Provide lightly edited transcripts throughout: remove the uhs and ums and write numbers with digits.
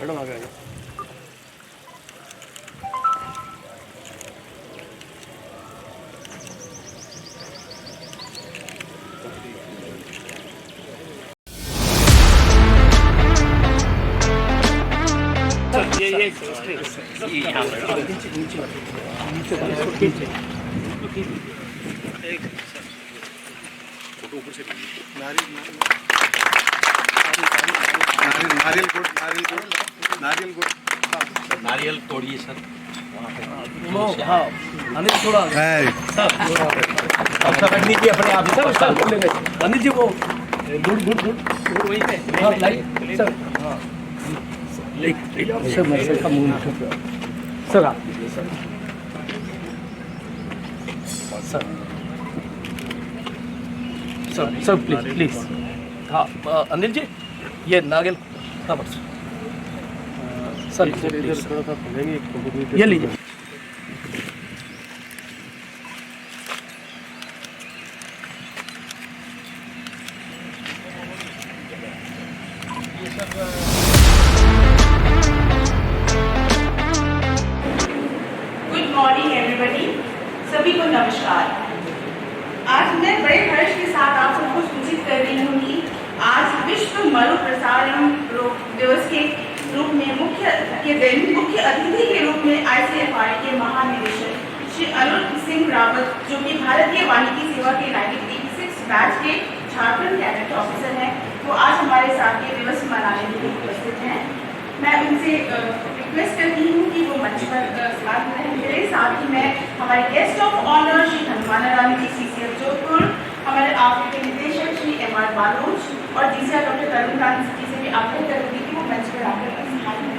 Madam आ गए। नारियल तोड़िए sir. हाँ अनिल थोड़ा अनिल जी अपने आप अनिल जी वो गुड गुड गुड वहीं पे हाँ लाइट सर हाँ सर मैं सर का मुंह सर आप sir sir sir sir please please हाँ अनिल जी ये नागिल हाँ बस सर ये लीजिए। गुड मॉर्निंग एवरीबॉडी, सभी को नमस्कार। आज मैं बड़े हर्ष के साथ आप सबको सूचित कर रही हूँ कि आज विश्व मरु प्रसारण रोग दिवस के रूप में मुख्य अतिथि के रूप में ICFR के महानिदेशक श्री अरुण सिंह रावत, जो कि भारतीय वानिकी सेवा के 1986 बैच के झारखंड कैडेट ऑफिसर हैं, वो आज हमारे साथ ये दिवस मनाने के लिए उपस्थित हैं। मैं उनसे रिक्वेस्ट करती हूँ कि वो मंच पर साथ रहें। मेरे साथ ही मैं हमारे guest of honour Shri Hanumana Ram ji CCF Jodhpur, हमारे आपके के निदेशक श्री MR बालोच और DCR डॉक्टर तरुण कांत जी से भी आग्रह करूँगी कि वो मंच पर आकर स्थान लें।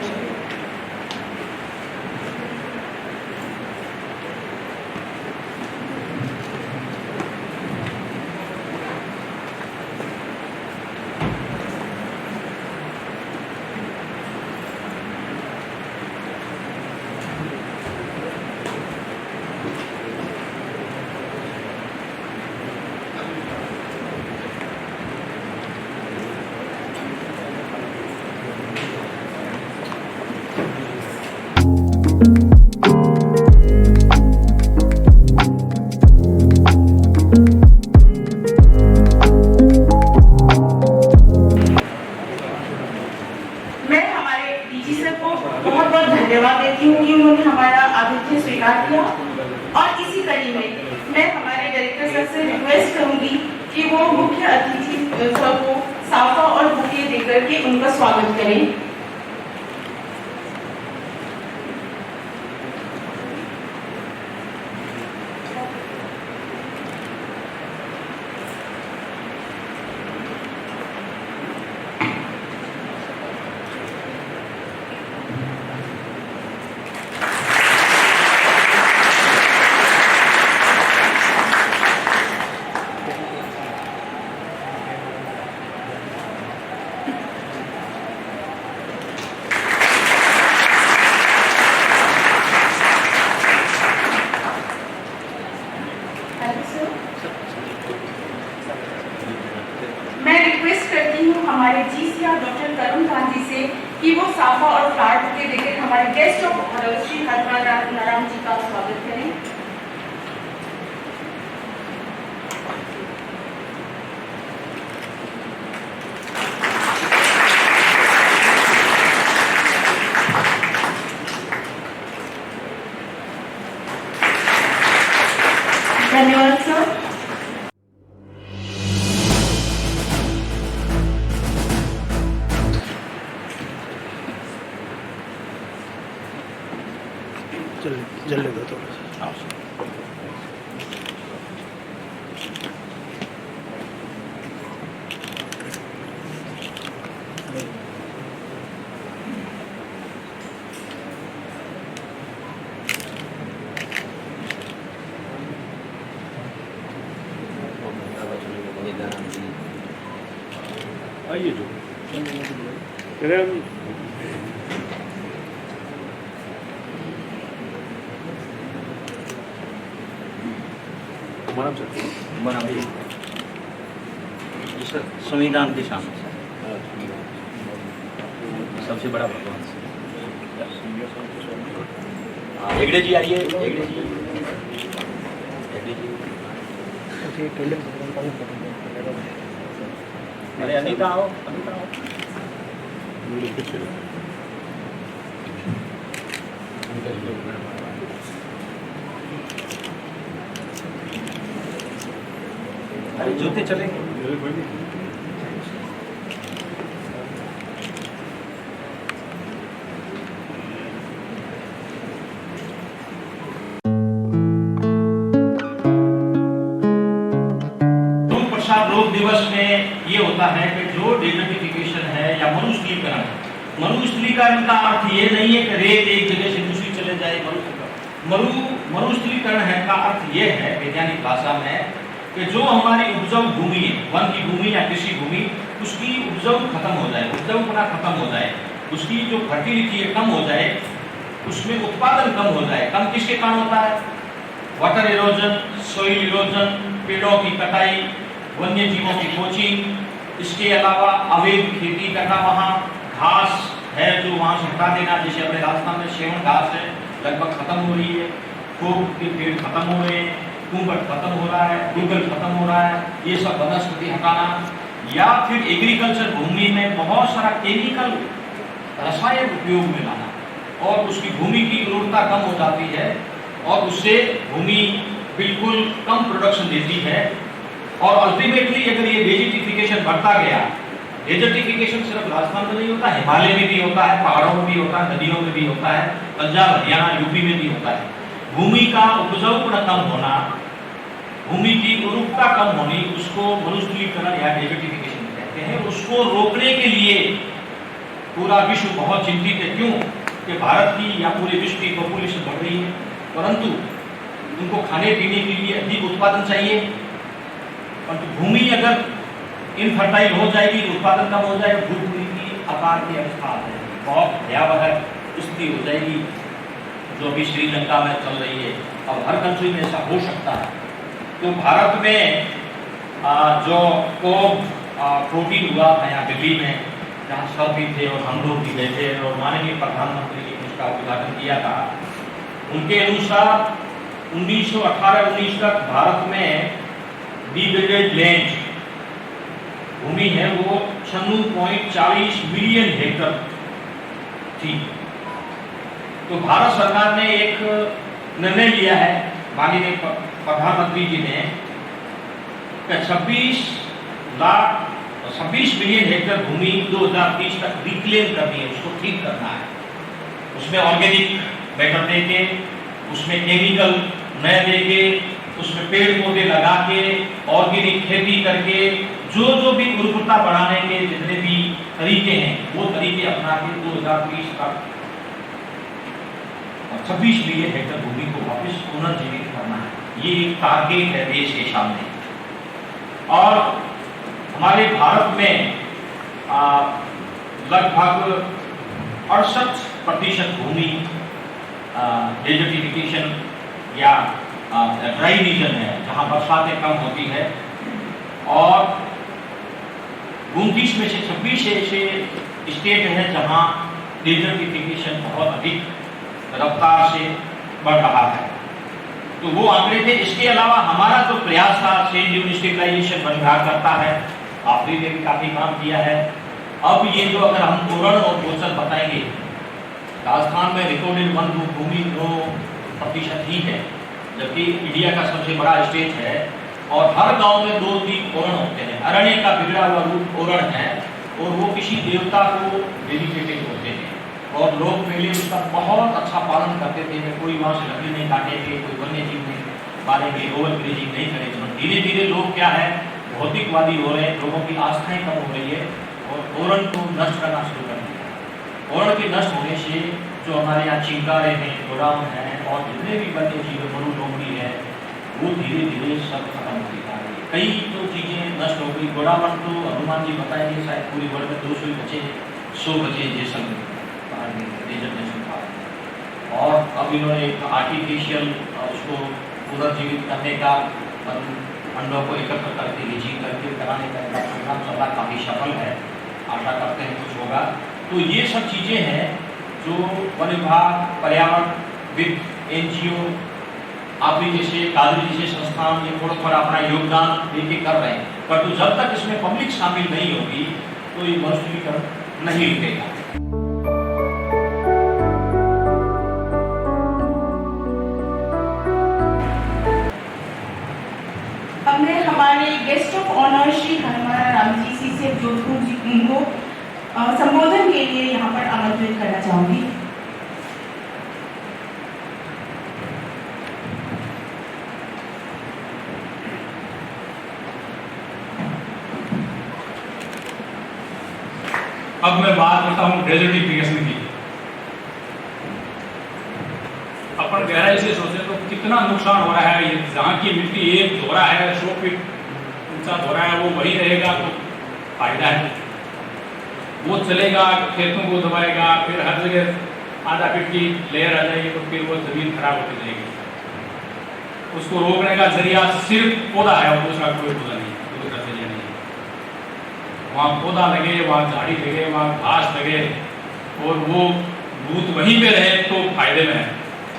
धन्यवाद देती हूँ कि उन्होंने हमारा आतिथ्य स्वीकार किया। और इसी कड़ी में मैं हमारे डायरेक्टर सर से रिक्वेस्ट करूंगी कि वो मुख्य अतिथि सर को साफा और बुके देकर के उनका स्वागत करें। मैं रिक्वेस्ट करती हूँ हमारे GCR डॉक्टर तरुण कांत जी से कि वो साफा और फ्लावर बुके देकर हमारे guest of honour Shri Hanumana Ram ji का स्वागत करें। धन्यवाद सर। जल्दी दो थोड़ा सा। आइए जो संविधान के सामने सबसे बड़ा भगवान से। हेगड़े जी आइए, हेगड़े जी, हेगड़े जी। अरे अनीता आओ, अनीता आओ। अरे जूते चलेंगे। योग दिवस में ये होता है कि जो डिजर्टिफिकेशन है या मरुस्थलीकरण, मरुस्थलीकरण का अर्थ ये नहीं है कि रेत एक जगह से दूसरी चले जाए। मरुस्थलीकरण है का अर्थ ये है वैज्ञानिक भाषा में कि जो हमारी उपजाऊ भूमि है, वन की भूमि या कृषि भूमि, उसकी उपजाऊ खत्म हो जाए, उपजाऊपना खत्म हो जाए, उसकी जो फर्टिलिटी है कम हो जाए, उसमें उत्पादन कम हो जाए। कम किसके कारण होता है? वाटर इरोजन, सोइल इरोजन, पेड़ों की कटाई, वन्य जीवों की पोचिंग, इसके अलावा अवैध खेती करना, वहाँ घास है जो वहाँ से हटा देना, जैसे अपने राजस्थान में सेवन घास है लगभग खत्म हो रही है, खूब के पेड़ खत्म हो रहे हैं, कुंभट खत्म हो रहा है, गूगल खत्म हो रहा है, ये सब वनस्पति हटाना, या फिर एग्रीकल्चर भूमि में बहुत सारा केमिकल रसायन उपयोग में लाना, और उसकी भूमि की उर्वरता कम हो जाती है और उससे भूमि बिल्कुल कम प्रोडक्शन देती है। और अल्टीमेटली अगर ये डेजर्टिफिकेशन बढ़ता गया, डेजर्टिफिकेशन सिर्फ राजस्थान में नहीं होता, हिमालय में भी होता है, पहाड़ों में भी होता है, नदियों में भी होता है, पंजाब, हरियाणा, यूपी में भी होता है। भूमि का उपजाऊपना कम होना, भूमि की उर्वरता कम होनी, उसको मरुस्थलीकरण या डेजर्टिफिकेशन कहते हैं। उसको रोकने के लिए पूरा विश्व बहुत चिंतित है। क्यों? कि भारत की या पूरे विश्व की पॉपुलेशन बढ़ रही है, परंतु उनको खाने पीने के लिए अधिक उत्पादन चाहिए, परंतु भूमि अगर इनफर्टाइल हो जाएगी, उत्पादन कम हो जाएगा, भूमि की अकाल की अवस्था आ जाएगी, बहुत भयावह स्थिति हो जाएगी जो अभी श्रीलंका में चल रही है। अब हर कंट्री में ऐसा हो सकता है। तो भारत में जो कोविड हुआ था यहाँ दिल्ली में, जहाँ सब भी थे और हम लोग भी गए थे और माननीय प्रधानमंत्री ने उसका उद्घाटन किया था, उनके अनुसार 1918-19 तक भारत में डिग्रेडेड लैंड भूमि है वो 96.40 मिलियन हेक्टर थी। तो भारत सरकार ने एक निर्णय लिया है, माननीय प्रधानमंत्री जी ने, 26 मिलियन हेक्टर भूमि 2030 तक रिक्लेम करनी है, उसको ठीक करना है। उसमें ऑर्गेनिक मैटर देके, उसमें केमिकल न देके, उसमें पेड़ पौधे लगा के, ऑर्गेनिक खेती करके, जो भी उर्वरता बढ़ाने के जितने भी तरीके हैं वो तरीके अपना के 2030 तक 26 मिलियन हेक्टर भूमि को वापस पुनर्जीवित करना है। ये एक टारगेट है देश के सामने। और हमारे भारत में लगभग 68% भूमि डेजर्टिफिकेशन या ड्राई रीजन है, जहां बरसातें कम होती है, और 29 में से 26 ऐसे स्टेट हैं जहां डेजर्टिफिकेशन बहुत अधिक रफ्तार से बढ़ रहा है। तो वो आंकड़े थे। इसके अलावा हमारा जो प्रयास था, सैंड ड्यून स्टेबलाइजेशन वन विभाग करता है, आपने भी काफी काम किया है। अब ये जो अगर हम तोरण और गोचर बताएंगे, राजस्थान में रिकॉर्डेड वन भूमि 2% ही है, जबकि इंडिया का सबसे बड़ा स्टेट है, और हर गांव में 2-3 ओरण होते हैं। अरण्य का बिगड़ा हुआ रूप ओरण है, और वो किसी देवता को डेडिकेटेड होते हैं, और लोग पहले उसका बहुत अच्छा पालन करते थे। कोई वहाँ से लकड़ी नहीं काटेंगे, कोई वन्य जीव नहीं मारेंगे, ओवर ग्रेजिंग नहीं करेंगे। धीरे धीरे लोग क्या है, भौतिकवादी हो रहे हैं, लोगों की आस्थाएं कम हो रही है, और ओरण को नष्ट करना शुरू कर दिया। ओरण के नष्ट होने से जो हमारे यहाँ चिंकारे हैं, गोडाउन है, और जितने भी वन्य जीव मरुलोमड़ी है, वो धीरे धीरे सब खत्म होती जा रही है। कई तो चीज़ें नष्ट हो गई। गोडावण तो हनुमान जी बताएंगे, शायद पूरी वर्ल्ड में 200 बचे, 100 बचे जैसलमेर नेचर नेशनल पार्क। और अब इन्होंने एक आर्टिफिशियल उसको पुनर्जीवित करने का, अंडों को एकत्र करके लीचिंग करके कराने का प्रोग्राम चल रहा, काफ़ी सफल है। आशा करते हैं कुछ होगा। तो ये सब चीज़ें हैं जो वन विभाग, पर्यावरण विद, NGO, आप भी जैसे कादरी जैसे संस्थान ये थोड़ा थोड़ा अपना योगदान देके कर रहे हैं, पर तो जब तक इसमें पब्लिक शामिल नहीं होगी तो ये वनस्पतिकरण नहीं रुकेगा। अब मैं हमारे guest of honour Shri Hanuman Ram ji से जोधपुर जी को संबोधन के लिए यहाँ पर आमंत्रित करना चाहूंगी। अब मैं बात करता हूँ डेजर्टिफिकेशन की। अपन गहराई से सोचें तो कितना नुकसान हो रहा है। ये जहाँ की मिट्टी एक धोरा है, 100 फीट ऊंचा धोरा है, वो वही रहेगा तो फायदा है। वो चलेगा, खेतों को दबाएगा, फिर हर जगह आधा फीट की लेयर आ जाएगी तो फिर वो जमीन खराब होती जाएगी। उसको रोकने का जरिया सिर्फ पौधा है और दूसरा कोई पौधा नहीं, दूसरा जरिया नहीं। वहाँ पौधा लगे, वहाँ झाड़ी लगे, वहाँ घास लगे और वो भूत वहीं पे रहे तो फायदे में है।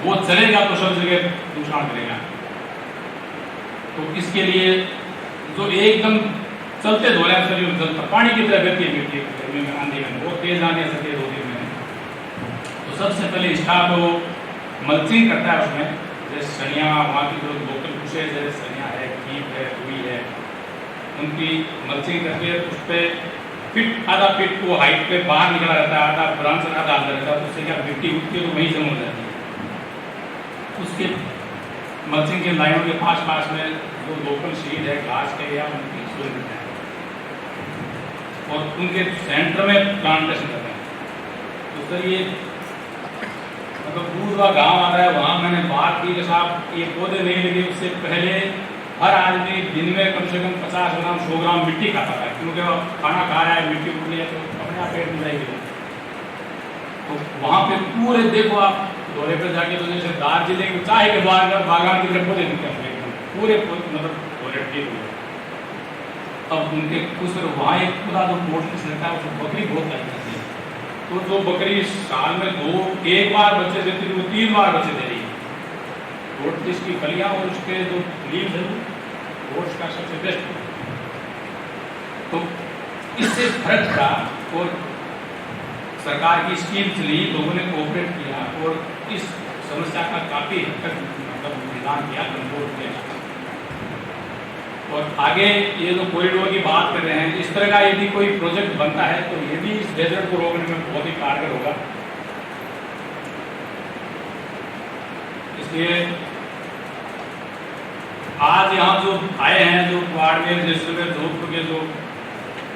वो चलेगा तो सब जगह नुकसान करेगा। तो इसके लिए जो एकदम चलते धोले शरीर चलता पानी की तरह बहती है मिट्टी गर्मी में, आंधी में, वो तेज आने सके 2 दिन में। तो सबसे पहले स्टाफ वो मल्चिंग करता है उसमें, जैसे सनिया, वहाँ की जो लोकल कुशे जैसे सनिया है, कीप है, रुई है, उनकी मल्चिंग करके उस पर आधा फीट वो हाइट पे बाहर निकला रहता है, आधा ब्रांच आधा अंदर रहता है। उससे क्या मिट्टी उठती है तो वहीं जम हो जाती है। उसके मल्चिंग के लाइनों के पास में जो लोकल सीड है घास के या उनकी सोल मिलता है और उनके सेंटर में प्लांटेशन करते हैं। तो सर ये मतलब दूसरा गांव आ रहा है, वहाँ मैंने बात की कि साहब ये पौधे नहीं लगे, उससे पहले हर आदमी दिन में कम से कम 50 ग्राम 100 ग्राम मिट्टी खाता है, क्योंकि खाना खा रहा है, मिट्टी उठ रही है तो अपने आप पेट में जाएगी। तो वहाँ पे पूरे देखो आप दौरे पर जाके तो जैसे दार्जिलिंग चाहे के बागान की तरफ पौधे दिखते हैं पूरे मतलब दौरे ठीक हुए। अब उनके कुछ वहाँ एक खुदा जो पोर्टलिस रहता है उसको बकरी बहुत लगती है। तो जो बकरी साल में एक बार बच्चे देती है वो 3 बार बच्चे दे रही है। पोर्टलिस की फलियाँ और उसके जो लीव्स है वो उसका सबसे बेस्ट। तो इससे फर्क था और सरकार की स्कीम चली, लोगों ने कोऑपरेट किया और इस समस्या का काफी हद तक मतलब निदान किया, कंट्रोल किया। और आगे ये जो कॉरिडोर की बात कर रहे हैं, इस तरह का यदि कोई प्रोजेक्ट बनता है तो ये भी इस डेजर्ट को रोकने में बहुत ही कारगर होगा। इसलिए आज यहाँ जो आए हैं, जो बाड़मेर, जैसलमेर, जोधपुर के जो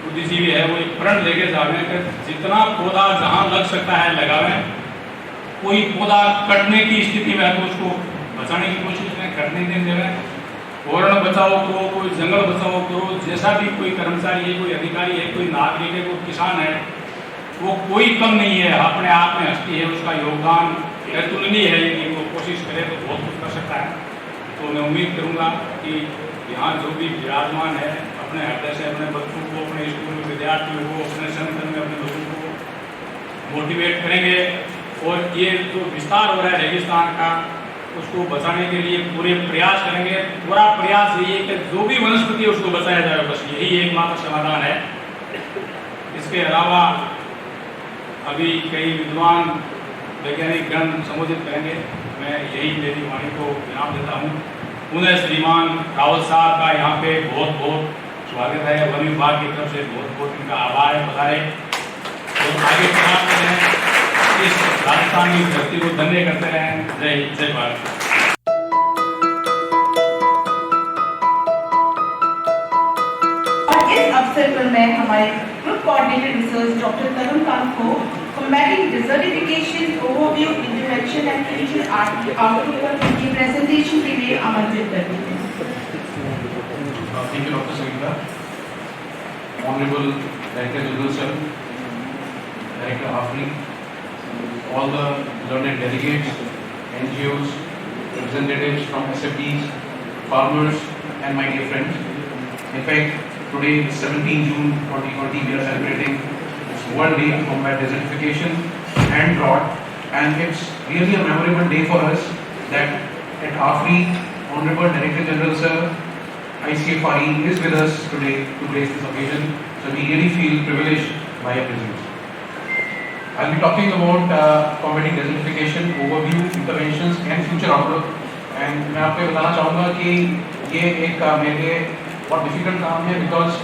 बुद्धिजीवी है, वो एक प्रण लेके जा रहे हैं कि जितना पौधा जहाँ लग सकता है लगावें। कोई पौधा कटने की स्थिति में है तो उसको बचाने की कोशिश करें, कटने नहीं देवें। वर्ण बचाओ करो, कोई जंगल बचाओ करो। जैसा भी कोई कर्मचारी है, कोई अधिकारी है, कोई नागरिक है, कोई किसान है, वो कोई कम नहीं है, अपने आप में हस्ती है, उसका योगदान अतुलनीय है। यदि वो कोशिश करे तो बहुत कुछ कर सकता है। तो मैं उम्मीद करूँगा कि यहाँ जो भी विराजमान है अपने हृदय से अपने बच्चों को, अपने स्कूल में विद्यार्थियों को, अपने संगठन में अपने लोगों को मोटिवेट करेंगे और ये जो विस्तार हो रहा है रेगिस्तान का, उसको बचाने के लिए पूरे प्रयास करेंगे। पूरा प्रयास यही है कि जो भी वनस्पति है उसको बचाया जाए, बस यही एकमात्र समाधान है। इसके अलावा अभी कई विद्वान वैज्ञानिक गण संबोधित करेंगे। मैं यही मेरी वाणी को विराम देता हूँ। पुनः श्रीमान रावत साहब का यहाँ पे बहुत बहुत स्वागत है। वन विभाग की तरफ से बहुत बहुत इनका आभार है, बधाई और आगे प्रयास करें, इस राजस्थान की धरती को धन्य करते रहें। जय हिंद, जय भारत। और इस अवसर पर मैं हमारे group coordinator research doctor Tarun Kant को combating desertification, overview, intervention and future outlook पर उनकी प्रेजेंटेशन के लिए आमंत्रित करती हूँ। Thank you, Dr. Savita. Honorable Director General Sir, Director Hafni, all the learned delegates, NGOs, representatives from SFDs, farmers, and my dear friends. In fact, today, 17 June 2020, we are celebrating World Day to combat desertification and drought, and it's really a memorable day for us that at AFRI, Honorable Director General Sir, ICFRE is with us today to grace this occasion, so we really feel privileged by your presence. I'll be talking about combating desertification, overview, interventions and future outlook. And मैं आपको बताना चाहूँगा कि ये एक मेरे लिए बहुत डिफिकल्ट काम है because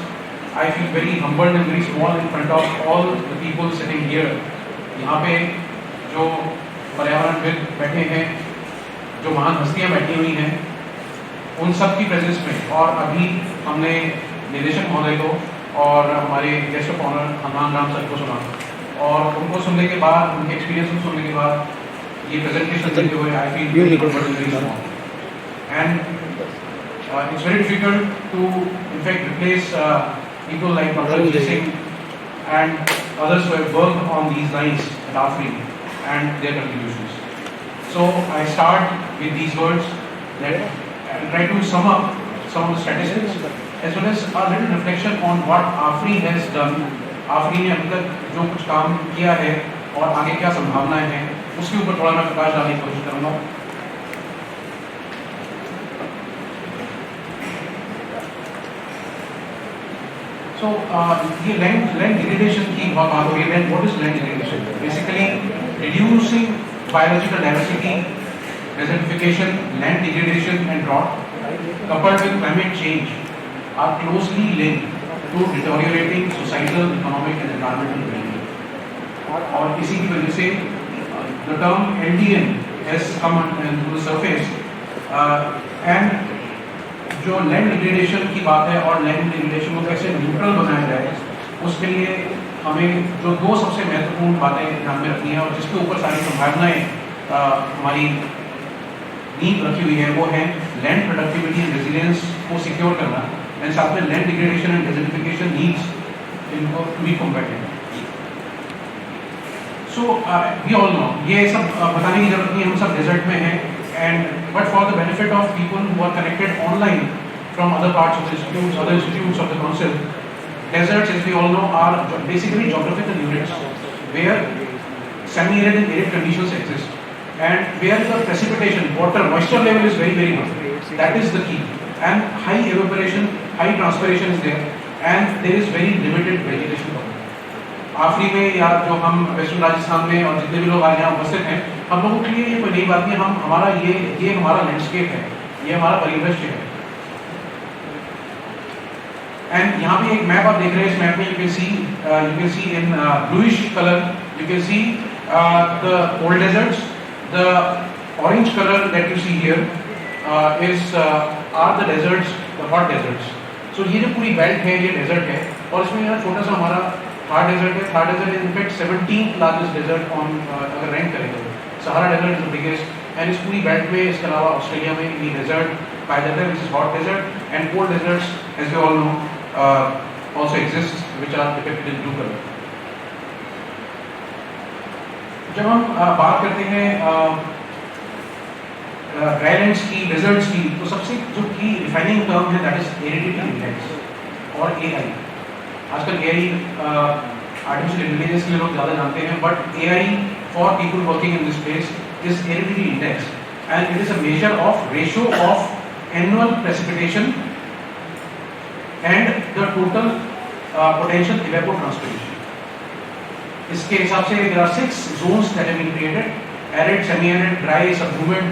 I feel very humbled and very small in front of all the people sitting here. यहाँ पे जो पर्यावरणविद बैठे हैं, जो महान हस्तियाँ बैठी हुई हैं, उन सब की प्रेजेंस में, और अभी हमने निदेशक महोदय को और हमारे guest of honour Hanuman Ram sir को सुना, और उनको सुनने के बाद, उनके एक्सपीरियंस को सुनने के बाद ये प्रेजेंटेशन देते हुए I feel very small and it's very difficult to in fact replace people like Dr. Ajit Singh and others who have worked on these lines at AFRI and their contributions. So I start with these words that I try to sum up some of the statistics as well as a little reflection on what AFRI has done. AFRI ने अभी तक जो कुछ काम किया है और आगे क्या संभावनाएं हैं, उसके ऊपर थोड़ा मैं प्रकाश डालने की कोशिश करूँगा. So ये land degradation की बहुत बात हो रही है. What is land degradation? Basically reducing biological diversity, desertification, land degradation and drought coupled with climate change are closely linked to deteriorating societal, economic and environmental well-being. और इसी की वजह से the term LDN has come to the surface and जो land degradation की बात है और लैंड डिग्रेडेशन को कैसे न्यूट्रल बनाया जाए, उसके लिए हमें जो दो सबसे महत्वपूर्ण बातें ध्यान में रखनी है और जिसके ऊपर सारी संभावनाएं हमारी नींव रखी हुई है, वो है लैंड प्रोडक्टिविटी एंड रेजिलियंस को सिक्योर करना एंड साथ में land degradation and desertification needs इनको to be combated. So we all know, ये सब बताने की जरूरत नहीं, हम सब डेजर्ट में हैं. And but for the benefit of people who are connected online from other parts of the institutes, other institutes of the council, deserts, as we all know, are basically geographical units where semi-arid and arid conditions exist, and where the precipitation, water, moisture level is very very low. That is the key. And high evaporation, high transpiration is there, and there is very limited vegetation cover. आफरी में या जो हम western Rajasthan में और जितने भी लोग आज यहाँ उपस्थित हैं, हम लोगों के लिए ये कोई नई बात नहीं. हम हमारा ये हमारा लैंडस्केप है, ये हमारा परिदृश्य है. एंड यहाँ पे एक मैप आप देख रहे हैं. इस मैप में you can see in bluish colour, you can see the old deserts. The orange colour that you see here is are the deserts, the hot deserts. So ये जो पूरी बेल्ट है, ये डेजर्ट है, और इसमें यहाँ छोटा सा हमारा थार डेजर्ट है. Thar desert is in fact 17th largest desert on, अगर रैंक करें तो Sahara desert is the biggest. And इस पूरी बेल्ट में, इसके अलावा ऑस्ट्रेलिया में ये डेजर्ट पाया जाता है, which is hot desert. And cold deserts, as we all know, also exist, which are depicted in blue colour. जब हम बात करते हैं ड्राईलैंड्स की, डेजर्ट्स की, तो सबसे जो की डिफाइनिंग टर्म है दैट इज एरिडिटी इंडेक्स और एआई. आजकल एआई आर्टिफिशियल इंटेलिजेंस के लिए लोग ज़्यादा जानते हैं, but AI for people working in this space is aridity index, and it is a measure of ratio of annual precipitation and the total potential evapotranspiration. इसके हिसाब से there are 6 zones that have been created: arid, semi-arid, dry, subhumid,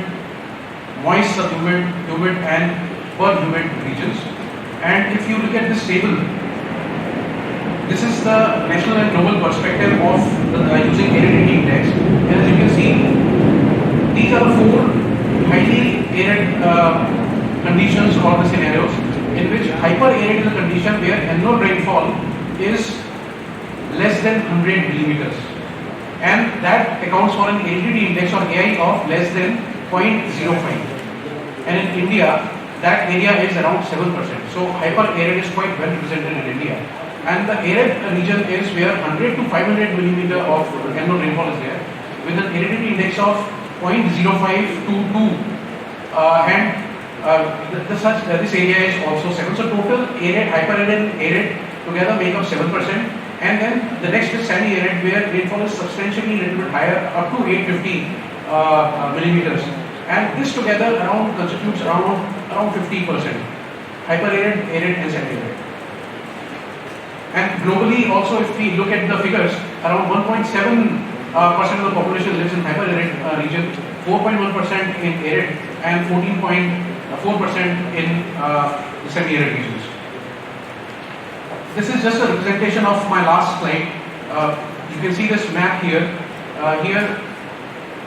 moist, subhumid, humid and perhumid regions. And if you look at this table, this is the national and global perspective of using aridity index. And as you can see, these are the 4 highly arid conditions or the scenarios in which hyper arid is a condition where annual rainfall is less than 100 millimeters, and that accounts for an aridity index or AI of less than 0.05. And in India, that area is around 7%. So hyper arid is quite well represented in India. And the arid region is where 100 to 500 millimeter of annual rainfall is there, with an aridity index of 0.05 to 2, and this area is also 7. So total arid, hyper arid and arid together make up 7%, And then the next is semi-arid, where rainfall is substantially a little bit higher, up to 850 millimeters. And this together constitutes around 50%. Hyper-arid, arid and semi-arid. And globally also, if we look at the figures, around 1.7% of the population lives in hyper-arid region, 4.1% in arid, and 14.4% in the semi-arid regions. This is just a representation of my last slide. You can see this map here.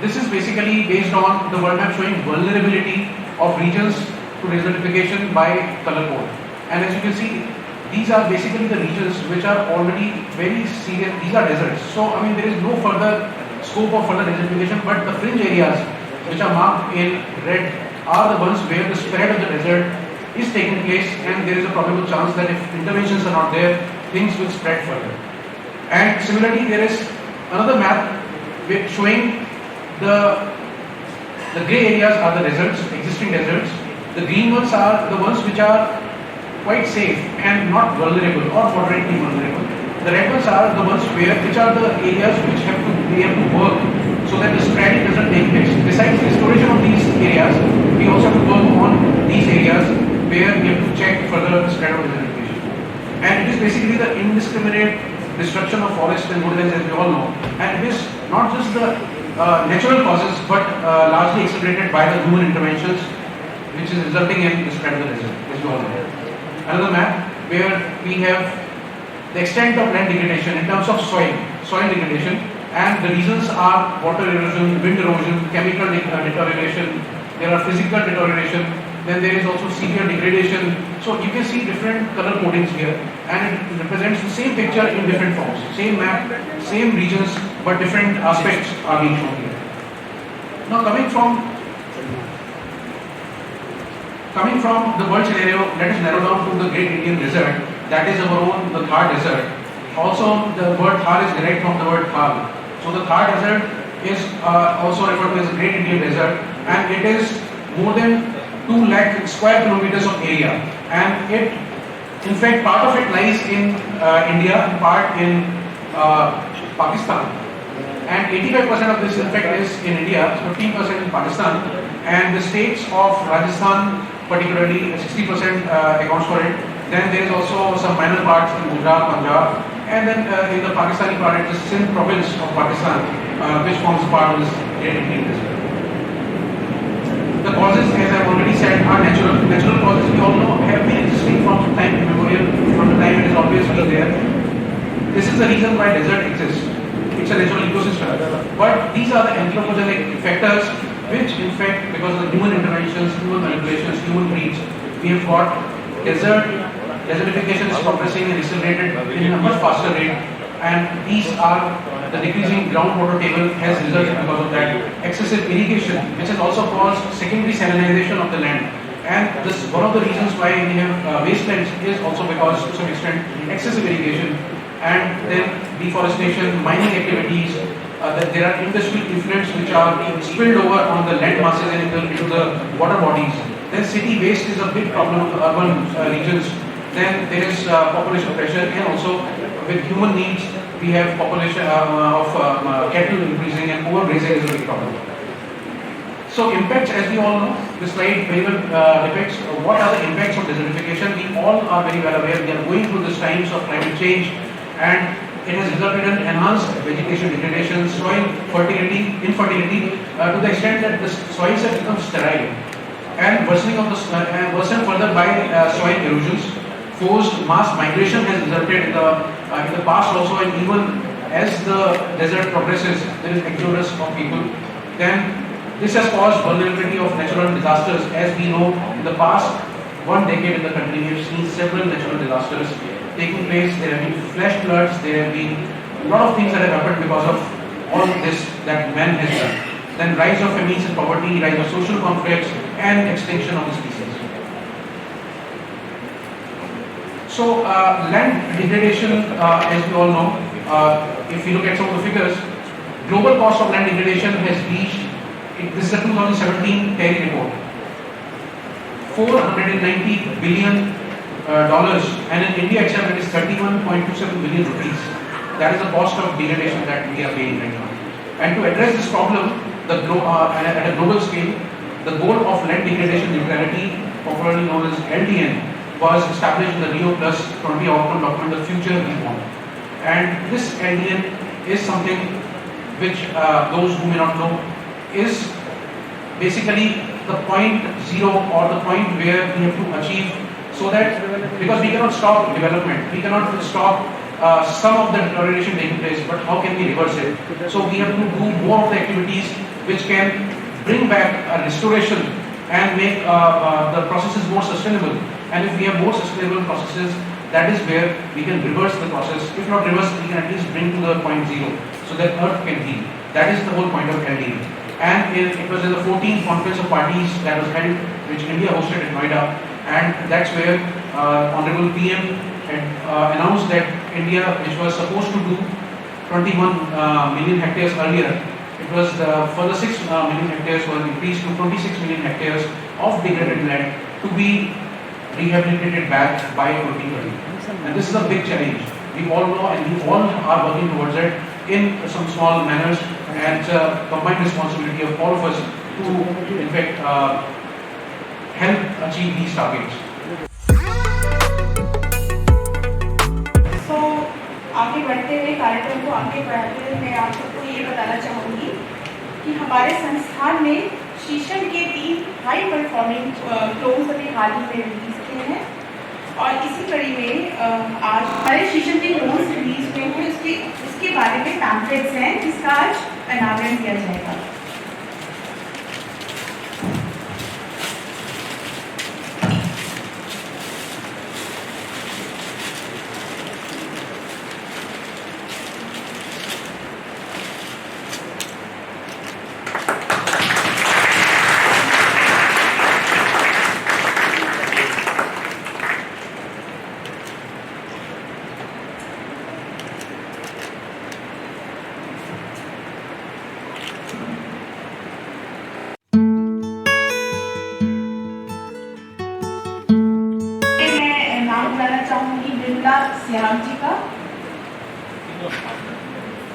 This is basically based on the world map showing vulnerability of regions to desertification by color code. And as you can see, these are basically the regions which are already very serious. These are deserts. So, I mean, there is no further scope of further desertification, but the fringe areas which are marked in red are the ones where the spread of the desert is taking place, and there is a probable chance that if interventions are not there, things will spread further. And similarly, there is another map showing the grey areas are the deserts, existing deserts. The green ones are the ones which are quite safe and not vulnerable or moderately vulnerable. The red ones are the ones which are the areas which we have to work so that the spreading doesn't take place. Besides the restoration of these areas, we also have to work on these areas where we have to check further spread of desertification. And it is basically the indiscriminate destruction of forests and woodlands, as we all know. And it is not just the natural causes, but largely accelerated by the human interventions, which is resulting in the spread of the desert, as we all know. Another map where we have the extent of land degradation in terms of soil degradation, and the reasons are water erosion, wind erosion, chemical deterioration, there are physical deterioration, then there is also severe degradation. So you can see different color codings here, and it represents the same picture in different forms. Same map, same regions, but different aspects are being shown here. Now coming from the world scenario, let us narrow down to the Great Indian Desert, that is our own, the Thar Desert. Also, the word Thar is derived from the word Thar. So the Thar Desert is also referred to as the Great Indian Desert, and it is more than 2 lakh square kilometers of area, and it, in fact, part of it lies in India and part in Pakistan, and 85% of this in fact is in India, 15% in Pakistan, and the states of Rajasthan particularly 60% accounts for it. Then there is also some minor parts in Gujarat, Punjab, and then in the Pakistani part it is Sindh province of Pakistan, which forms part of this Great Indian Desert. The causes, as I have already said, are natural. Natural causes, we all know, have been existing from time immemorial, from the time it has always been there. This is the reason why desert exists. It's a natural ecosystem. But these are the anthropogenic factors which, in fact, because of human interventions, human manipulations, human greeds, we have got desertification is progressing and accelerated in a much faster rate. And these are the decreasing groundwater table has resulted because of that. Excessive irrigation, which has also caused secondary salinization of the land. And this one of the reasons why we have wastelands is also because to some extent excessive irrigation, and then deforestation, mining activities, that there are industrial effluents which are being spilled over on the land masses and into the water bodies. Then city waste is a big problem of the urban regions. Then there is population pressure, and also with human needs, we have population of cattle increasing, and overgrazing is a big problem. So impacts, as we all know, this slide very well depicts what are the impacts of desertification. We all are very well aware we are going through these times of climate change, and it has resulted in enhanced vegetation degradation, soil infertility, to the extent that the soils have become sterile, and worsened further by soil erosions. Forced mass migration has resulted in the past also, and even as the desert progresses, there is exodus of people. Then this has caused vulnerability of natural disasters. As we know, in the past 1 decade in the country, we have seen several natural disasters taking place. There have been flash floods, there have been a lot of things that have happened because of all this that man has done. Then rise of famines and poverty, rise of social conflicts, and extinction of the species. So land degradation, as we all know, if we look at some of the figures, global cost of land degradation has reached, this is a 2017 TERI report, $490 billion, and in India itself it is 31.27 billion rupees. that is the cost of degradation that we are paying right now. And to address this problem, at a global scale, the goal of lead degradation neutrality, popularly known as LDN, was established in the Rio Plus 20 outcome document, The Future We Want. And this LDN is something which those who may not know is basically the point zero or the point where we have to achieve, so that because we cannot stop development, we cannot stop some of the deterioration taking place, but how can we reverse it? So we have to do more of the activities which can bring back a restoration and make the processes more sustainable. And if we have more sustainable processes, that is where we can reverse the process. If not reverse, we can at least bring to the point zero, so that Earth can heal. That is the whole point of LDN. And it was in the 14th Conference of Parties that was held, which India hosted in Noida, and that's where Honorable PM had announced that India, which was supposed to do 21 million hectares earlier, it was further 6 million hectares was increased to 26 million hectares of degraded land to be rehabilitated back by 2030. And this is a big challenge. We all know and we all are working towards it in some small manners, and it's a combined responsibility of all of us to, in fact, help achieve these targets. So, आगे बढ़ते हुए कार्यक्रम को आगे बढ़ाते हुए मैं आप सबको ये बताना चाहूँगी कि हमारे संस्थान में शीशम के 3 हाई परफॉर्मिंग क्लोन्स अभी हाल ही में रिलीज किए हैं, और इसी कड़ी में आज हमारे शीशम के क्लोन्स रिलीज हुए हैं, इसके बारे में पैम्फलेट्स हैं जिसका आज अनावरण किया जाएगा।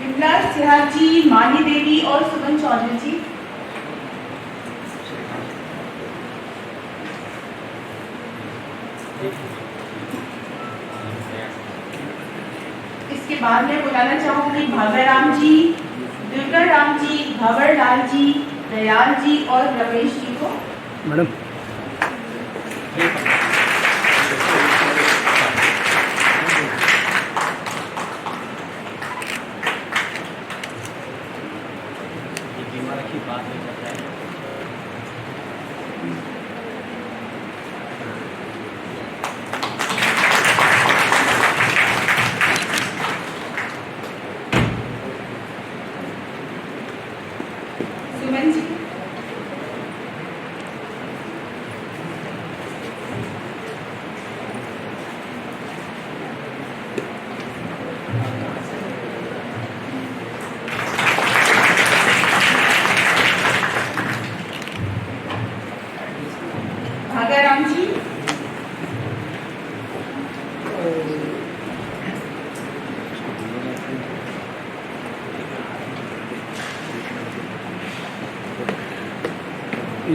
विमला सिहाग जी, माली देवी और सुमन चौधरी जी। इसके बाद मैं बुलाना चाहूंगी भागाराम जी, दुर्गा राम जी, भंवर लाल जी, दयाल जी और रमेश जी को। मैडम सुमन जी, भागाराम जी,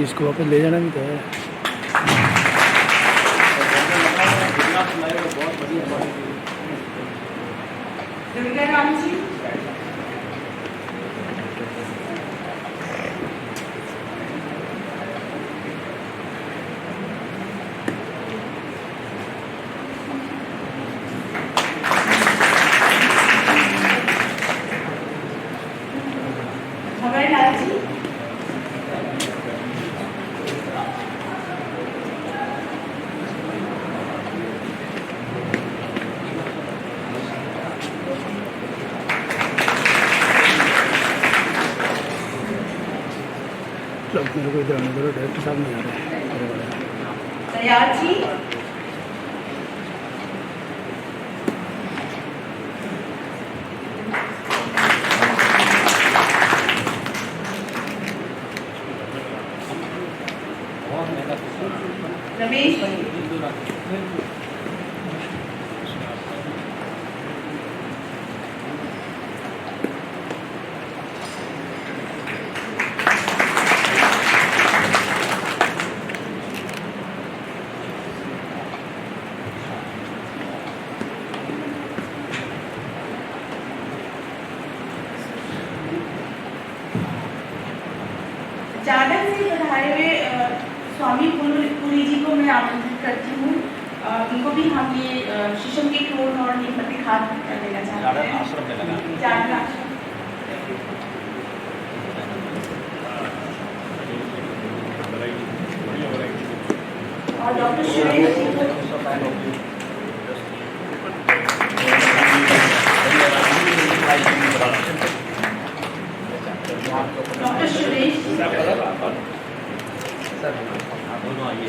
इसको वापस ले जाना भी तो है। दुर्गा राम जी, भंवर लाल जी, मेरे को इधर आने दो, डायरेक्टर साहब नहीं आ रहे। दयाल जी, रमेश जी, जार्डन से पधारे हुए स्वामी पुरी जी को मैं आमंत्रित करती हूँ। उनको भी हम ये शीशम के फूल और नीम पत्ती खाद देना चाहते हैं। आश्रम में लगा जार्डन आश्रम। और डॉक्टर सुरेश जी को डॉक्टर सुरेश जी दोनों आइए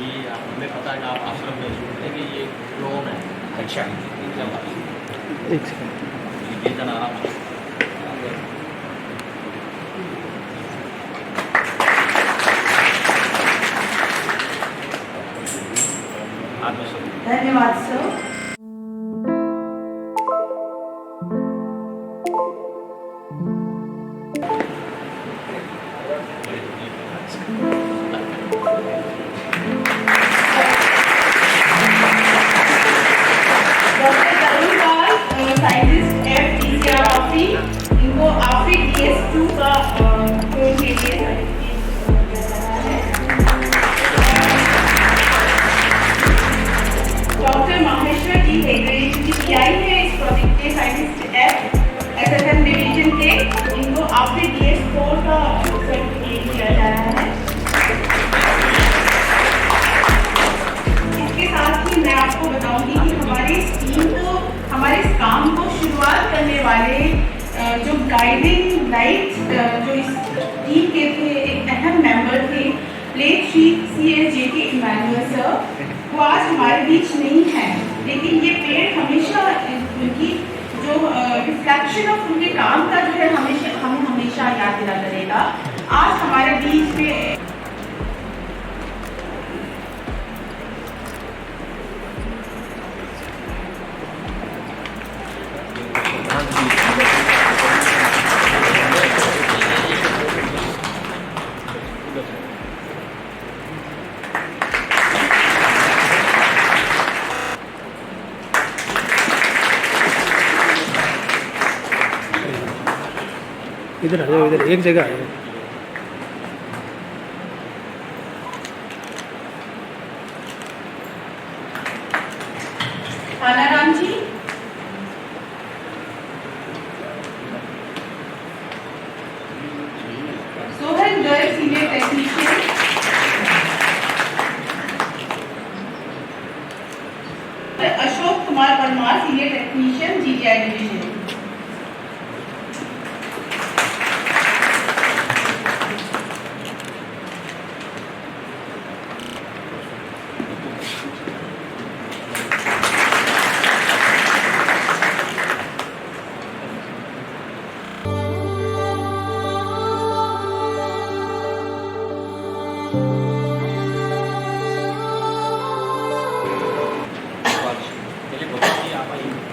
ये हमें पता है कि आप आश्रम में सुनते हैं कि ये क्लोन है। अच्छा एक सेकंड ये जना आराम से धन्यवाद सर। डॉक्टर तरुण पाल साइंटिस्ट FTCR आफरी, इनको आफरी DS2 का कोर्स के लिए डॉक्टर माहेश्वर जी हेगड़े जी PI है इस प्रोजेक्ट के साइंटिस्ट FSM डिवीजन के, इनको आफरी DS4 का सर्टिफिकेट दिया जा रहा है। इसके साथ ही मैं आपको बताऊंगी कि हमारे इस टीम को, हमारे इस काम को शुरुआत करने वाले जो गाइडिंग लाइट जो इस टीम के थे, एक अहम मेंबर थे late Shri CSJK Emmanuel sir, वो आज हमारे बीच नहीं है, लेकिन ये पेड़ हमेशा उनकी जो रिफ्लेक्शन ऑफ उनके काम का जो है हमें हमेशा याद दिला करेगा। आज हमारे बीच में इधर आ जाओ, इधर एक जगह आ जाओ। Anaram ji, Sohan Garg senior technician, Ashok Kumar Parmar senior technician GTI division.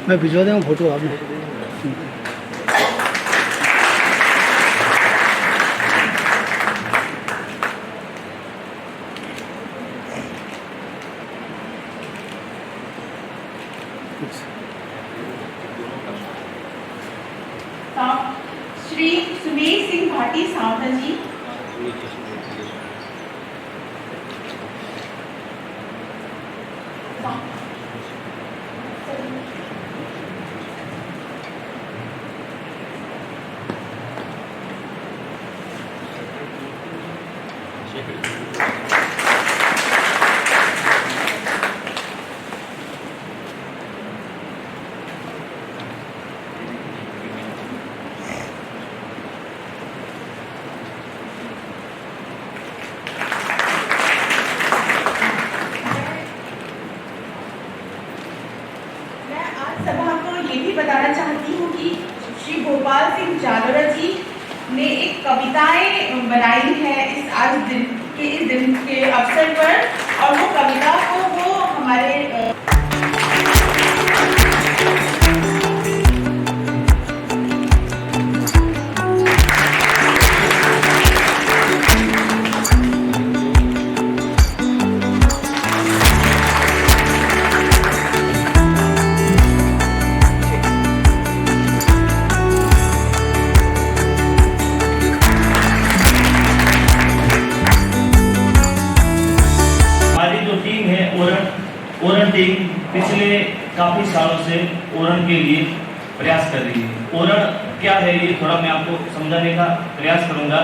मैं भिजवा दूँगा फोटो आपने। श्री सुमेश सिंह भाटी सावंत जी, सभा को ये भी बताना चाहती हूँ कि श्री गोपाल सिंह जालोरा जी ने एक कविताएं बनाई है इस दिन के अवसर पर, और वो कविता को वो हमारे ओरण टीम पिछले काफी सालों से ओरण के लिए प्रयास कर रही है। ओरण क्या है ये थोड़ा मैं आपको समझाने का प्रयास करूंगा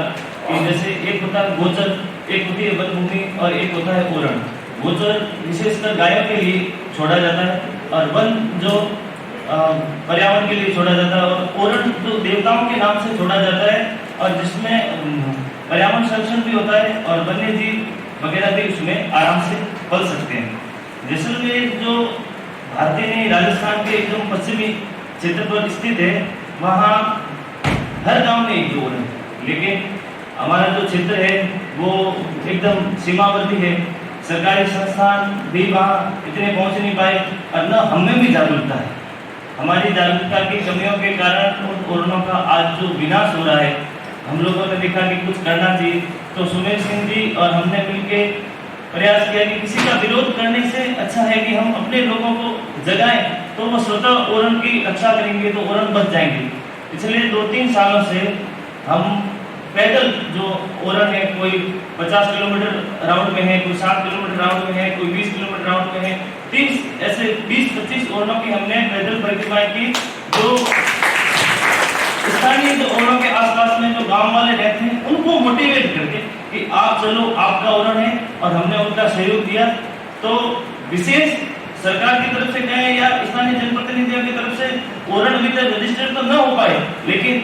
कि जैसे एक होता है गोचर, एक होती है वन भूमि और एक होता है ओरण। गोचर विशेषकर गायों के लिए छोड़ा जाता है और वन जो पर्यावरण के लिए छोड़ा जाता है, और ओरण जो देवताओं के नाम से छोड़ा जाता है और जिसमें पर्यावरण संरक्षण भी होता है और वन्य जीव वगैरह भी उसमें आराम से पल सकते हैं। जैसलमेर जो भारतीय नहीं राजस्थान के एकदम पश्चिमी क्षेत्र पर स्थित है, वहाँ हर गांव में एक ओरण है, लेकिन हमारा जो क्षेत्र है वो एकदम सीमावर्ती है। सरकारी संस्थान भी वहाँ इतने पहुँच नहीं पाए और न हमें भी जागरूकता है। हमारी जागरूकता की कमियों के कारण उन ओरणों का आज जो विनाश हो रहा है, हम लोगों ने देखा कि कुछ करना चाहिए, तो सुमेर सिंह जी और हमने मिलकर प्रयास किया कि किसी का विरोध करने से अच्छा है कि हम अपने लोगों को जगाएं, तो वो स्वतः ओरण की रक्षा करेंगे तो ओरण बच जाएंगे। पिछले 2-3 सालों से हम पैदल जो ओरण है, कोई 50 किलोमीटर राउंड में है, कोई 7 किलोमीटर राउंड में है, कोई 20 किलोमीटर राउंड में है, 30 ऐसे 20-25 ओरणों की हमने पैदल परिक्रमाएं की। जो स्थानीय जो ओरणों के आसपास में जो गांव वाले रहते हैं उनको मोटिवेट करके कि आप चलो, आपका ओरण है, और हमने उनका सहयोग दिया। तो विशेष सरकार की तरफ से कहें या स्थानीय जनप्रतिनिधियों की तरफ से ओरण अभी तक रजिस्टर्ड तो न हो पाए, लेकिन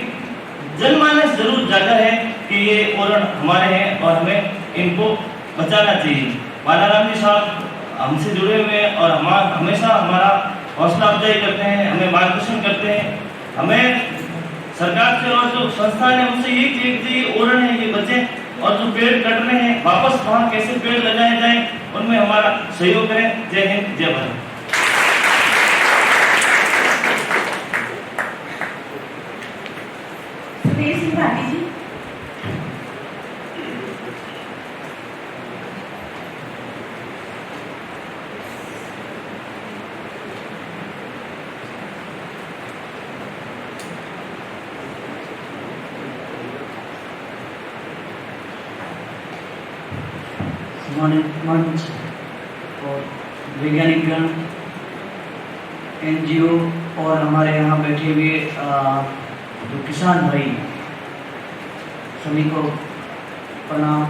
जनमानस जरूर जागा है कि ये ओरण हमारे हैं और हमें इनको बचाना चाहिए। बालाराम जी साहब हमसे जुड़े हुए हैं और हमेशा हमारा हौसला अफजाई करते हैं, हमें मार्गदर्शन करते हैं। हमें सरकार से और जो संस्थान है उनसे यही चाहिए कि ये ओरण है ये बचे, और जो पेड़ कट रहे हैं वापस वहाँ कैसे पेड़ लगाए जाएं उनमें हमारा सहयोग करें। जय हिंद, जय भारत। सुमेर सिंह भाटी जी। मंच और वैज्ञानिक गण, NGO और हमारे यहाँ बैठे हुए जो किसान भाई, सभी को प्रणाम।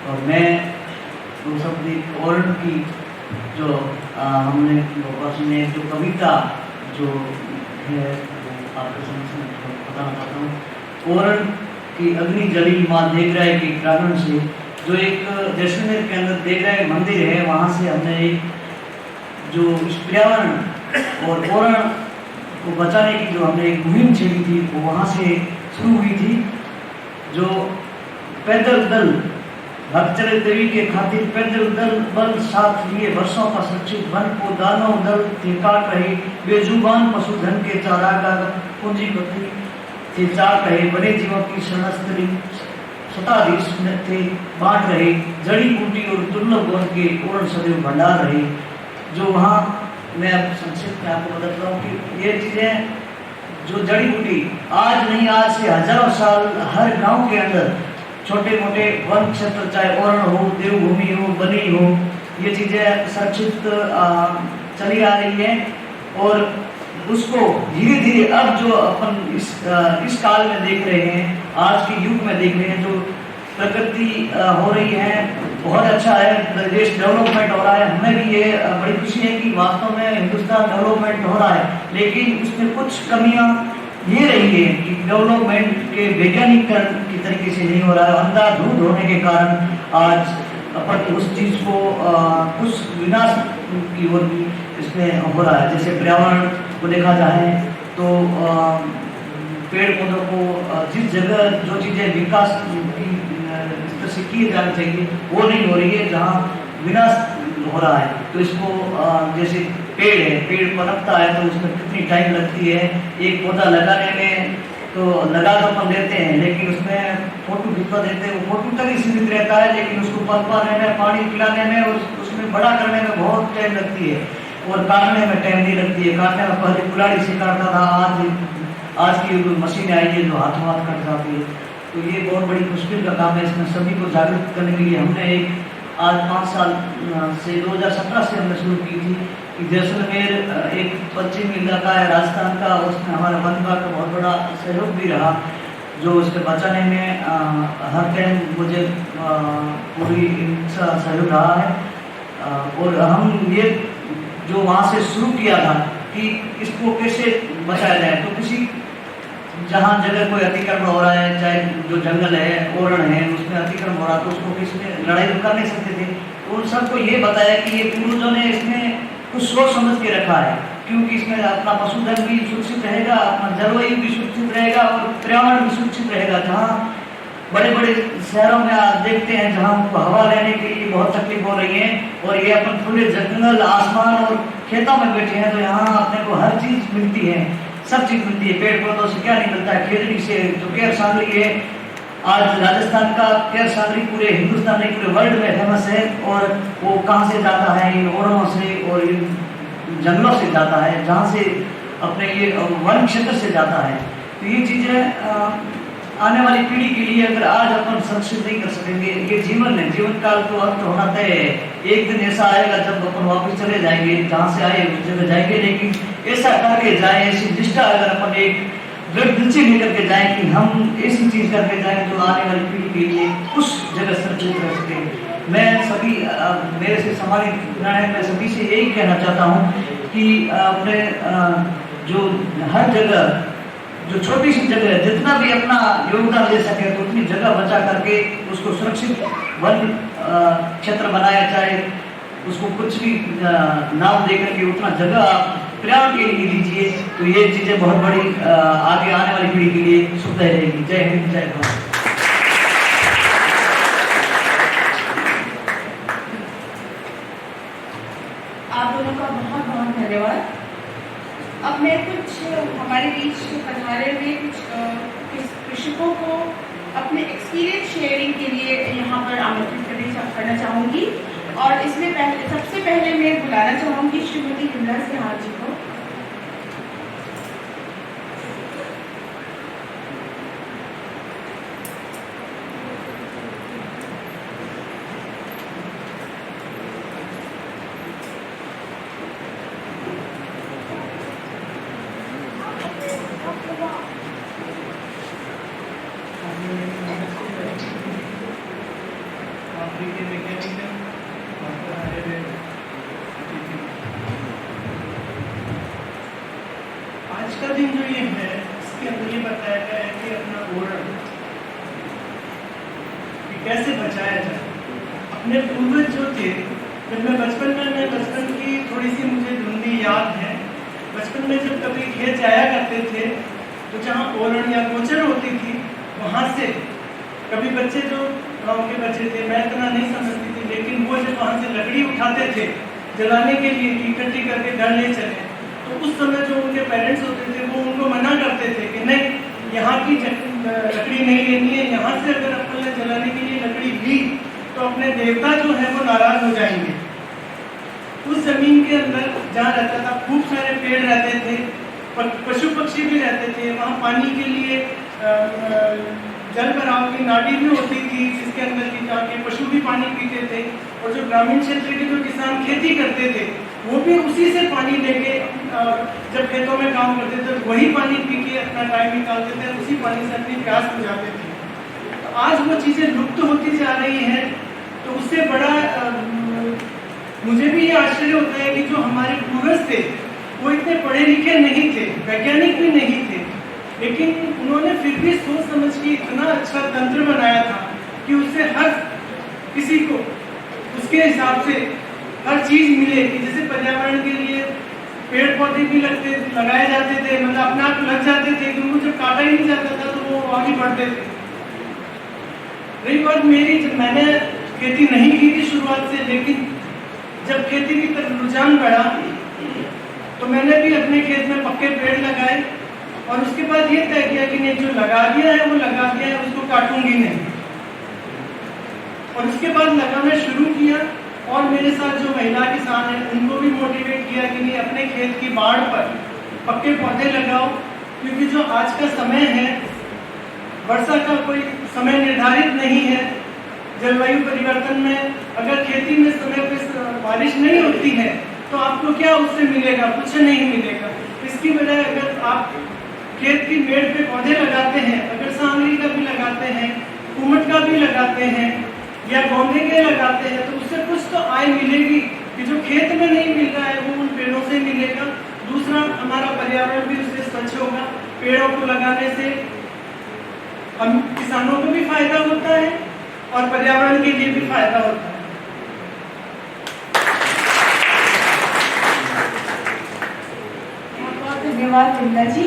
और मैं तो शब्द ओरण की जो हमने गोपाल ने जो कविता जो है आपके समझ बताना चाहता हूँ। ओरण की अग्नि जली माँ देख रहा है कि प्रांगण से जो एक जैसलमेर के अंदर देख रहे मंदिर है, वहाँ से हमने एक जो इस पर्यावरण और ओरण को बचाने की जो हमने एक मुहिम छेड़ी थी वो वहाँ से शुरू हुई थी। जो पैदल दल भक्तचरण देवी के खातिर पैदल दल बल साथ लिए वर्षों का संचित वन को दानव दल थे काट रहे, बेजुबान पशुधन के चारागाह पूंजीपति थे चाट रहे, बड़े जीवों की शरणस्थली शताधीश थे बांट रहे, जड़ी बूटी और दुर्लभ वन के ओरण सदैव भंडार रहे। जो वहाँ मैं संक्षिप्त में आपको बताता हूँ कि ये चीजें जो जड़ी बूटी आज नहीं, आज से हजारों साल हर गांव के अंदर छोटे मोटे वन क्षेत्र, चाहे ओरण हो, देवभूमि हो, बनी हो, ये चीजें संक्षिप्त चली आ रही है। और उसको धीरे धीरे अब जो अपन इस काल में देख रहे हैं, आज के युग में देख रहे हैं, जो प्रगति हो रही है, बहुत अच्छा है। देश डेवलपमेंट हो रहा है, हमें भी ये बड़ी खुशी है कि वास्तव में हिंदुस्तान डेवलपमेंट हो रहा है। लेकिन उसमें कुछ कमियां ये रही है कि डेवलपमेंट के वैज्ञानिकरण की तरीके से नहीं हो रहा है। अंधाधुंध होने के कारण आज अपन उस चीज को कुछ विनाश की ओर भी इसमें हो रहा है। जैसे पर्यावरण को देखा जाए तो पेड़ पौधों को जिस जगह जो चीजें विकास की स्तर से किए जाने चाहिए वो नहीं हो रही है, जहाँ विनाश हो रहा है। तो इसको जैसे पेड़ है, पेड़ पनपता है तो उसमें कितनी टाइम लगती है। एक पौधा लगाने में तो लगा तो अपन देते हैं, लेकिन उसमें फोटो खिंचवा देते हैं, वो फोटो तक ही सीमित रहता है, लेकिन उसको पनपाने में, पानी पिलाने में और उसमें बड़ा करने में बहुत टाइम लगती है। और काटने में टाइम नहीं लगती है। काटने में पहले कुल्हाड़ी से काटता था, आज की मशीन आई है जो हाथों हाथ कट जाती है। तो ये बहुत बड़ी मुश्किल का काम है। इसमें सभी को जागरूक करने के लिए हमने एक आज 5 साल से 2017 से हमने शुरू की थी कि जैसलमेर एक पश्चिमी इलाका है राजस्थान का, उसमें हमारा वन विभाग का बहुत बड़ा सहयोग भी रहा, जो उसके बचाने में हर टाइम मुझे पूरी सहयोग रहा है। और हम ये जो वहाँ से शुरू किया था कि इसको कैसे बचाया जाए, तो किसी जहाँ जगह कोई अतिक्रमण हो रहा है, चाहे जो जंगल है, ओरण है, उसमें अतिक्रमण हो रहा है, तो उसको किसी ने लड़ाई तो कर नहीं सकते थे। तो उन सबको ये बताया कि ये पूर्वजों ने इसमें कुछ सोच समझ के रखा है, क्योंकि इसमें अपना पशुधन भी सुरक्षित रहेगा, अपना जलवायु भी सुरक्षित रहेगा और पर्यावरण भी सुरक्षित रहेगा। जहाँ बड़े बड़े शहरों में आप देखते हैं जहाँ उनको हवा लेने के लिए बहुत तकलीफ हो रही है, और ये अपन खुले जंगल, आसमान और खेतों में बैठे हैं, तो यहाँ अपने को हर चीज मिलती है, सब चीज मिलती है। पेड़ पौधों से क्या नहीं मिलता है, खेतड़ी से जो केर सांगरी है, आज राजस्थान का केर सांगरी पूरे हिंदुस्तान नहीं पूरे वर्ल्ड में फेमस है। और वो कहाँ से जाता है, इन ओरणों से और इन जंगलों से जाता है, जहाँ से अपने ये वन क्षेत्र से जाता है। तो ये चीजें आने वाली पीढ़ी के लिए अगर आज अपन संरक्षित नहीं कर सकेंगे, ये जीवन है, जीवन काल तो अंत होना तय है। एक दिन ऐसा आएगा जब अपन वापस चले जाएंगे, जहाँ से आए उस जगह जाएंगे, लेकिन ऐसा करके जाए, ऐसी निष्ठा अगर अपन एक दृढ़ दिलचस्पी लेकर के जाए कि हम ऐसी चीज करके जाए जो आने वाली पीढ़ी के लिए उस जगह सुरक्षित रह सके। मैं सभी मेरे से सम्मानित मैं सभी से यही कहना चाहता हूँ कि अपने जो हर जगह जो छोटी सी जगह है, जितना भी अपना योगदान दे सके तो उतनी जगह बचा करके उसको सुरक्षित वन क्षेत्र बनाया, चाहे उसको कुछ भी नाम दे करके उतना जगह आप पर्यावरण के लिए दीजिए, तो ये चीजें बहुत बड़ी आगे आने वाली पीढ़ी के लिए सुविधा रहेगी। जय हिंद, जय भारत। आप दोनों का बहुत बहुत धन्यवाद। अब मैं कुछ हमारे बीच पधारे हुए कुछ कृषकों को अपने एक्सपीरियंस शेयरिंग के लिए यहाँ पर आमंत्रित करना चाहूँगी, और इसमें सबसे पहले मैं बुलाना चाहूँगी श्रीमती विमला सिंह जी को। आज का दिन जो ये है, इसके अंदर ये बताया गया है कि अपना ओरण कैसे बचाया जाए। अपने पूर्वज जो थे, जब मैं बचपन की थोड़ी सी मुझे धुंधली याद है, बचपन में जब कभी खेत जाया करते थे तो जहाँ ओरण या गोचर होती थी, वहाँ से कभी बच्चे जो गाँव के बच्चे थे, मैं इतना नहीं समझती थी, लेकिन वो जब वहाँ से लकड़ी उठाते थे जलाने के लिए इकट्ठी करके घर ले चले, तो उस समय जो उनके पेरेंट्स होते थे वो उनको मना करते थे कि नहीं, यहाँ की लकड़ी नहीं लेनी है, यहाँ से अगर अपन ने जलाने के लिए लकड़ी ली तो अपने देवता जो है वो नाराज हो जाएंगे। उस जमीन के अंदर जहाँ रहता था खूब सारे पेड़ रहते थे, पशु पक्षी भी रहते थे, वहाँ पानी के लिए जल भराव की नाली भी होती थी, जिसके अंदर की जाके पशु भी पानी पीते थे, और जो ग्रामीण क्षेत्र के जो किसान खेती करते थे वो भी उसी से पानी लेके जब खेतों में काम करते थे तो वही पानी पी के अपना टाइम निकालते थे, उसी पानी से अपनी प्यास बुझाते थे। तो आज वो चीज़ें लुप्त होती जा रही हैं, तो उससे बड़ा मुझे भी ये आश्चर्य होता है कि जो हमारे पूर्वज थे वो इतने पढ़े लिखे नहीं थे, वैज्ञानिक भी नहीं थे, लेकिन उन्होंने फिर भी सोच समझ के इतना अच्छा तंत्र बनाया था कि उससे हर किसी को उसके हिसाब से हर चीज मिले। कि जैसे पर्यावरण के लिए पेड़ पौधे भी लगाए जाते थे, मतलब अपने आप लग जाते थे, कि उनको जब काटा ही नहीं जाता था तो वो आगे बढ़ते थे। रही बात मेरी, जब मैंने खेती नहीं की थी शुरुआत से, लेकिन जब खेती की तरफ रुझान बढ़ा तो मैंने भी अपने खेत में पक्के पेड़ लगाए, और उसके बाद ये तय किया कि नहीं, जो लगा दिया है वो लगा दिया है, उसको काटूंगी नहीं। और उसके बाद लगाना शुरू किया, और मेरे साथ जो महिला किसान हैं उनको भी मोटिवेट किया कि नहीं, अपने खेत की बाड़ पर पक्के पौधे लगाओ, क्योंकि जो आज का समय है, वर्षा का कोई समय निर्धारित नहीं है, जलवायु परिवर्तन में अगर खेती में समय पर बारिश नहीं होती है तो आपको क्या उससे मिलेगा? कुछ नहीं मिलेगा। इसकी बजाय अगर आप खेत की मेड़ पे पौधे लगाते हैं, अगर सांगरी का भी लगाते हैं, कुमट का भी लगाते हैं या गोंदे के लगाते हैं, तो उससे कुछ तो आय मिलेगी कि जो खेत में नहीं मिल रहा है वो उन पेड़ों से मिलेगा। दूसरा, हमारा पर्यावरण भी उससे स्वच्छ होगा। पेड़ों को लगाने से हम किसानों को भी फायदा होता है और पर्यावरण के लिए भी फायदा होता है। बहुत धन्यवाद वृंदा जी।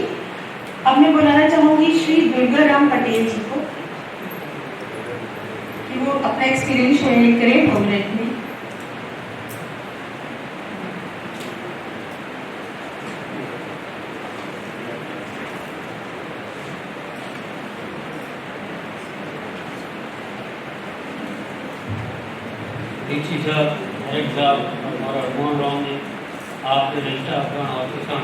अब मैं बुलाना चाहूंगी श्री दुर्गा राम पटेल जी को कि वो अपना एक्सपीरियंस शेयर करें 2 मिनट में। दीक्षित साहब, एक साहब और मोहन राव ने आपके निष्ठा और किसान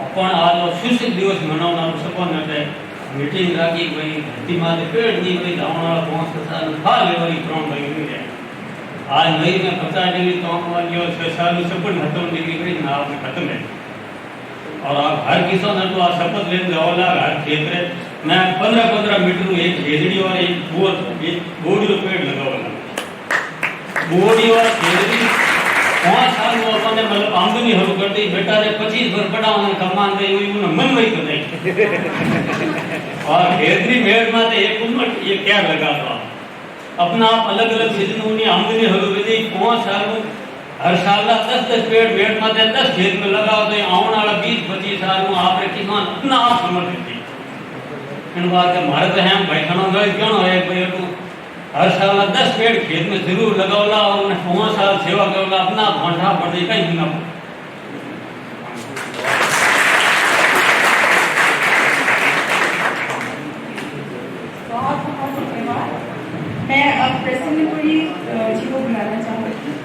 अपन आज सूचित दिवस मनावना सपन मीटिंग राखी भाई धरती माते पेड़ दी भाई धावना 5 साल था लेवल 3 महीने है। आज मई में 50 डिग्री तापमान जो 6 साल सपन 78 डिग्री करी ना आपने खत्म है। और आप हर किसान तो आ शपथ लेने जाओला हर क्षेत्र मैं 15-15 मीटर एक खेजड़ी और एक बोड़ी पेड़ लगाओला। बोड़ी और खेजड़ी 5 साल वो अपने मतलब आमदनी हरु करती बेटा रे 25 भर पड़ा उन्हें कमान गई हुई उन्हें मन वही तो नहीं। और खेजड़ी मेड़ में एक उम्मत ये क्या लगा था अपना आप अलग अलग सीजन उन्हें आमदनी हरु करती 5 साल हर साल 10-10 पेड़ मेड़ में 10 खेत में लगाओ तो आने वाला 20-25 साल में आप किसान अपना आप समर्पित थी। इन बात का मारे तो हम भाई खाना गए क्यों है भाई तो हर साल 10 पेड़ खेत में जरूर लगाओला और उन्हें 5 साल सेवा करोला अपना भांडा बढ़ जाए कहीं ना। बहुत बहुत धन्यवाद। मैं अब प्रसन्नपुरी जी को बुलाना चाहूँगी।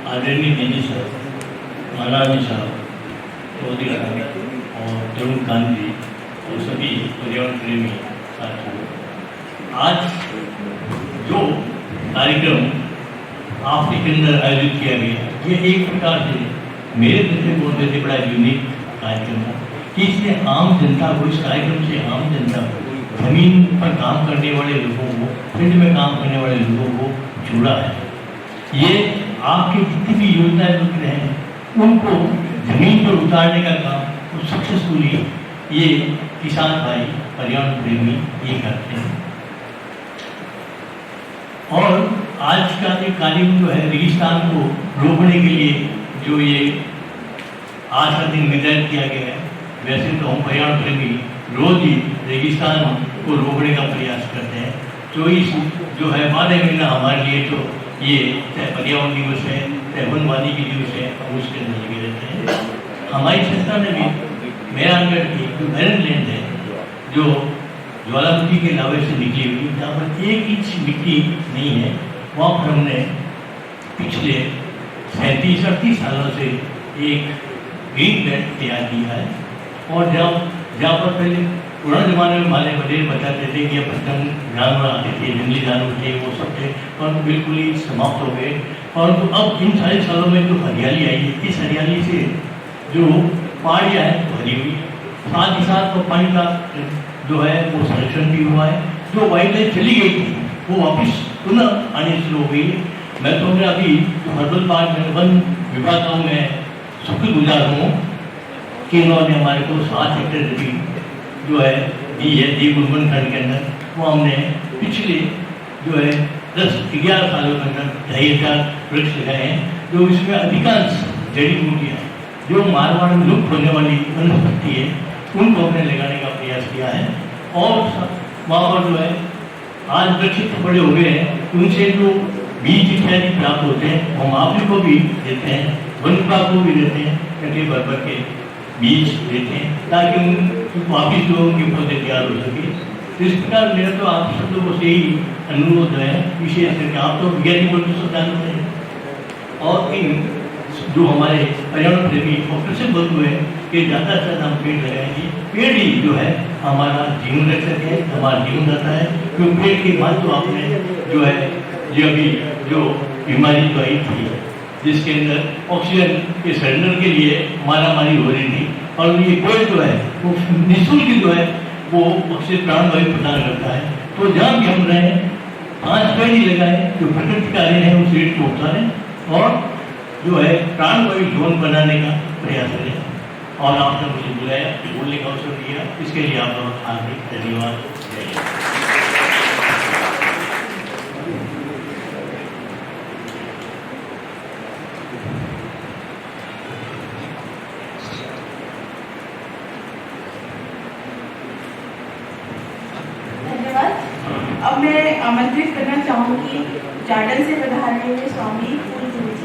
आदरणीय डीजी साहब, महाराज साहब, चौधरी साहब और तरुण कांत जी और सभी पर्यावरण प्रेमी साथियों, आज जो कार्यक्रम आपके अंदर आयोजित किया गया ये एक प्रकार से मेरे दृष्टिकोण से बड़ा यूनिक कार्यक्रम है कि इसने आम जनता को, इस कार्यक्रम से आम जनता को, जमीन पर काम करने वाले लोगों को, फील्ड में काम करने वाले लोगों को जुड़ा है। ये आपकी जितनी भी योजनाएं चल रहे हैं उनको जमीन पर उतारने का काम तो सक्सेसफुली ये किसान भाई पर्यावरण प्रेमी ये करते हैं। और आज का ये कार्यक्रम जो है रेगिस्तान को रोकने के लिए जो ये आज का दिन निर्धारित किया गया है, वैसे तो हम पर्यावरण प्रेमी रोज ही रेगिस्तान को रोकने का प्रयास करते हैं। 24 जो है 12 महीना हमारे लिए तो ये चाहे पर्यावरण दिवस है चाहे वनवादी की दिवस है हम उसके अंदर लगे रहते हैं। हमारी संस्था ने भी मेहरानगढ़ की जो मैरन लैंड है जो ज्वालामुखी के लावे से निकली हुई जहाँ पर 1 इंच मिट्टी नहीं है वहाँ पर हमने पिछले 37-38 सालों से एक ग्रीन बेल्ट तैयार किया है। और जहाँ पर पहले पुराने ज़माने में हमारे बड़े बताते थे कि पतंग जानवर आते थे, जंगली जानवर थे, वो सब थे और बिल्कुल ही समाप्त हो गए। और तो अब इन सारे सालों में जो हरियाली आई है इस हरियाली से जो पहाड़ियाँ हैं वो हरी हुई, साथ ही साथ तो पानी का जो है वो संरक्षण भी हुआ है। जो वाइल्ड लाइफ चली गई थी वो वापस पुनः आनी शुरू हो गई है। मैं तो मेरा अभी हर्बल पार्क में वन विभाग का मैं शुक्रगुजार हूँ कि इन्होंने हमारे को 7 हेक्टेयर जमीन जो है दी है देवगुरबन खंड के अंदर। वो हमने पिछले जो है 10-11 सालों के अंदर 2,500 वृक्ष लगाए हैं। जो इसमें अधिकांश जड़ी बूटियाँ जो मारवाड़ में लुप्त होने वाली वनस्पति है उनको हमने लगाने का प्रयास किया है। और वहाँ पर जो है आज वृक्ष तो बड़े हो गए हैं, उनसे जो बीज इत्यादि प्राप्त होते हैं हम आप को भी देते हैं, वन विभाग को भी देते हैं, कटे भर के बीज देते हैं ताकि उन वापिस जो उनके पौधे तैयार हो सके। तो इस प्रकार मेरा तो आप सब लोगों से ही अनुरोध है, विशेष करके आप तो विज्ञानी बोल तो सब जानते हैं, और इन जो हमारे पर्यावरण प्रेमी और कृषि बंधु है कि ज़्यादा से ज़्यादा हम पेड़ लगाएंगे। पेड़ ही जो है हमारा जीवन रक्षक है, हमारा जीवन दाता है। क्योंकि पेड़ के बाद तो आपने जो है जो अभी जो बीमारी जो आई थी जिसके अंदर ऑक्सीजन के सिलेंडर के लिए मारामारी हो रही थी, और ये पेड़ जो है वो निःशुल्क जो है वो ऑक्सीजन प्राणवायु प्रदान करता है। तो जहाँ भी हम रहे आज पेड़ ही लगाए, जो प्रकृति कार्य है उस रेट को उतारें और जो है प्राणवायु जोन बनाने का प्रयास करें। और आपने मुझे बुलाया, बोलने का अवसर दिया, इसके लिए आपका हार्दिक धन्यवाद। धन्यवाद। अब मैं आमंत्रित करना चाहूंगी जार्डन से पधारने हुए स्वामी फूल गुरु जी।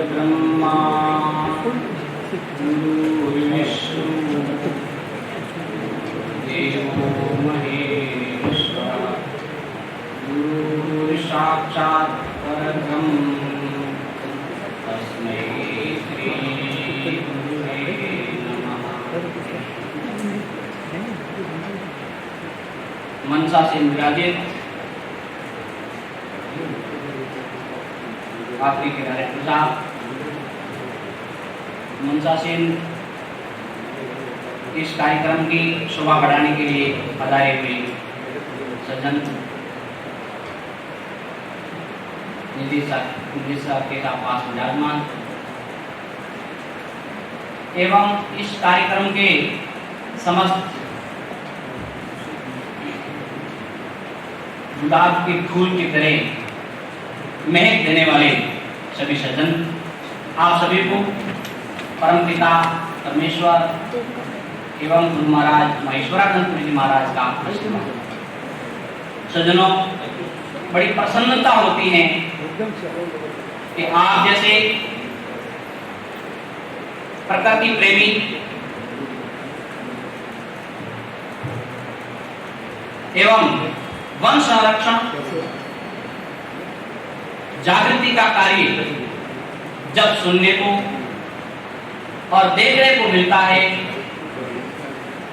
ब्रह्मा गुरुर्विष्णु देवो महेश्वर गुरुर्साक्षात् परब्रह्म तस्मै श्री गुरुवे नमः। मनसा से विराजित आखिरी के डायरेक्टर साहब, मनसासेन इस कार्यक्रम की शोभा बढ़ाने के लिए पधारे हुए सज्जन निदेशक के साथ पास विराजमान एवं इस कार्यक्रम के समस्त गुलाब के फूल की तरह महक देने वाले सभी सज्जन, आप सभी को परमपिता परमेश्वर एवं गुरु महाराज महेश्वरानंद जी महाराज का आशीर्वाद। सज्जनों, बड़ी प्रसन्नता होती है कि आप जैसे प्रकृति प्रेमी एवं वन संरक्षण जागृति का कार्य जब सुनने को और देखने को मिलता है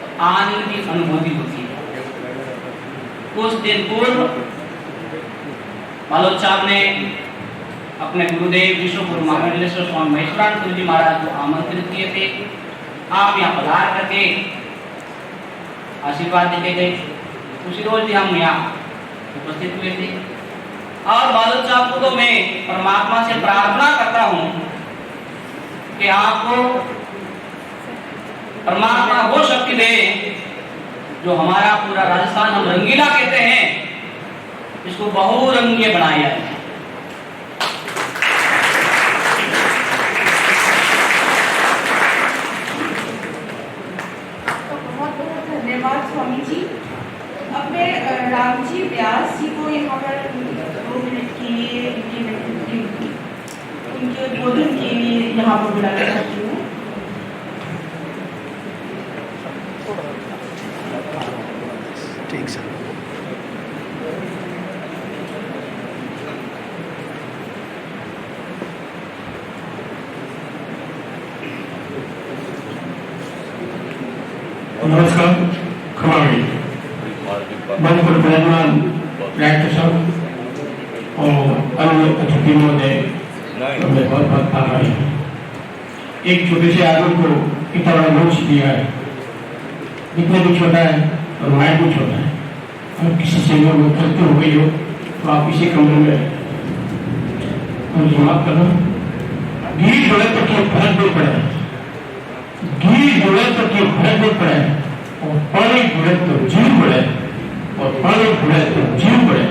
तो आनंद की अनुभूति होती है। कुछ दिन पूर्व बालोद साहब ने अपने गुरुदेव विश्व गुरु महामंडलेश्वर स्वामी महेश्वरानंद जी महाराज को आमंत्रित किए थे। आप यहाँ पधार करके आशीर्वाद देके गए। उसी रोज हम यहाँ उपस्थित हुए थे और बालोद साहब को तो मैं परमात्मा से प्रार्थना करता हूँ कि आपको परमात्मा वो शक्ति दे जो हमारा पूरा राजस्थान हम रंगीला कहते हैं, इसको बहुरंगीय बनाया जाए। तो बहुत बहुत धन्यवाद स्वामी जी। अब मैं रामजी व्यास जी को यहाँ पर 2 मिनट के लिए उनके उद्बोधन के लिए यहाँ पर बुलाना चाहती हूँ। ठीक सर। नमस्कार, खमाड़ी मंच पर विराजमान डायरेक्टर साहब और अन्य अतिथि महोदय, मैं बहुत बहुत आभारी हूँ। एक छोटे से आदमी को इतना बड़ा मोक्ष दिया है, जितना भी छोटा है और माया भी छोटा है। और किसी से लोग गलती हो गई हो तो आप इसी कमरे में माफ करना। घी जोड़े तक ये फर्क भी पड़े, घी जोड़े तक ये फर्क भी पड़े, और पानी जुड़े तो जीव बढ़े, और पानी जुड़े तो जीव बढ़े।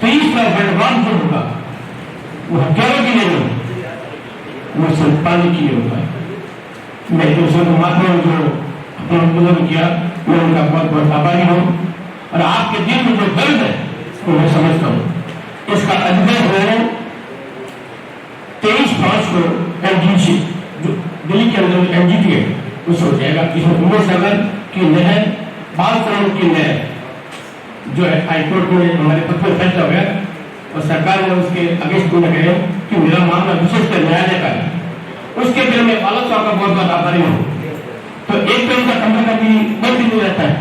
23 लाख एडवांस जो होगा वो हत्यारों के लिए नहीं, वो संपादन के लिए होता है। मैं जो महात्मा जो अपना उद्बोधन किया, मैं उनका बहुत बहुत आभारी हूँ। और आपके दिल में जो दर्द है वो मैं समझता हूँ। इसका अध्ययन हो 23/5 को एनजीटी जो दिल्ली के अंदर एनजीटी है उससे हो जाएगा। इसमें उमेश नगर की नहर, 5 करोड़ की नहर जो है हाईकोर्ट में हमारे पद पर फैसला हो गया और सरकार ने उसके अगेंस्ट में कहे कि मेरा मामला विशेषकर न्यायालय का है। उसके लिए मैं बालक साहब का बहुत बहुत आभारी हूँ। तो एक तो उनका कमरा का भी बंद नहीं रहता है,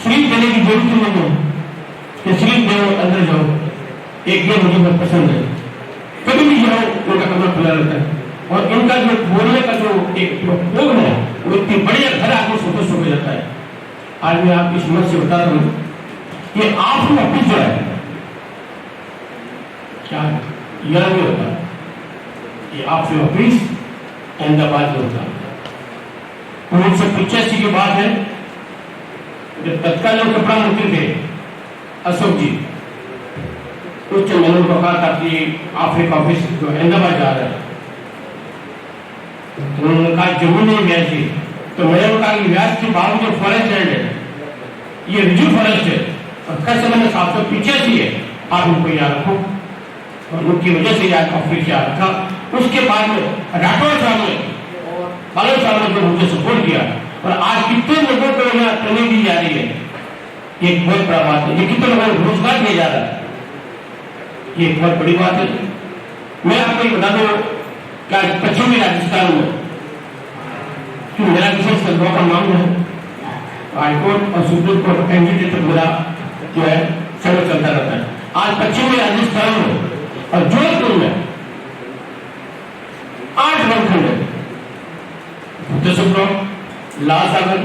स्लीप देने की जरूरत नहीं है कि स्लीप दो अंदर जाओ, एक ये मुझे बहुत पसंद है, कभी भी जाओ उनका कमरा खुला रहता है। और इनका जो बोलने का जो एक उपयोग है वो इतनी बढ़िया घर आगे सोते सोते जाता है। आज मैं आपकी समझ से बता रहा हूँ कि आप ऑफिस जो है क्या यह नहीं होता, ये आपसे ऑफिस अहमदाबाद में होता है। 1985 की बात है जब तत्कालीन कपड़ा मंत्री थे अशोक जी, उस मैंने उनको कहा था कि अफ्रीका ऑफिस जो अहमदाबाद जा रहा है, तो उन्होंने कहा जमीन नहीं ब्याज थी। तो मैंने कहा कि ब्याज के बाद जो फॉरेस्ट लैंड है ये रिजर्व फॉरेस्ट है और खर्च मैंने 785 है, आप उनको याद रखो। और उनकी वजह से याद ऑफिस याद रखा। उसके बाद में राठौर साहब ने बालन साहब ने जो मुझे सपोर्ट किया और आज कितने लोगों को यहाँ ट्रेनिंग दी जा रही है, ये एक बहुत बड़ा बात है। ये कितने लोगों को रोजगार दिया जा रहा है, ये एक बहुत बड़ी बात है। मैं आपको ये बता दूं क्या पश्चिमी राजस्थान में कि मेरा विशेष संभव का मामला है, हाईकोर्ट और सुप्रीम कोर्ट एनजीटी तक मेरा जो है समय चलता रहता है। आज पश्चिमी राजस्थान में और जोधपुर में 8 वनखंड है, लाल सागर,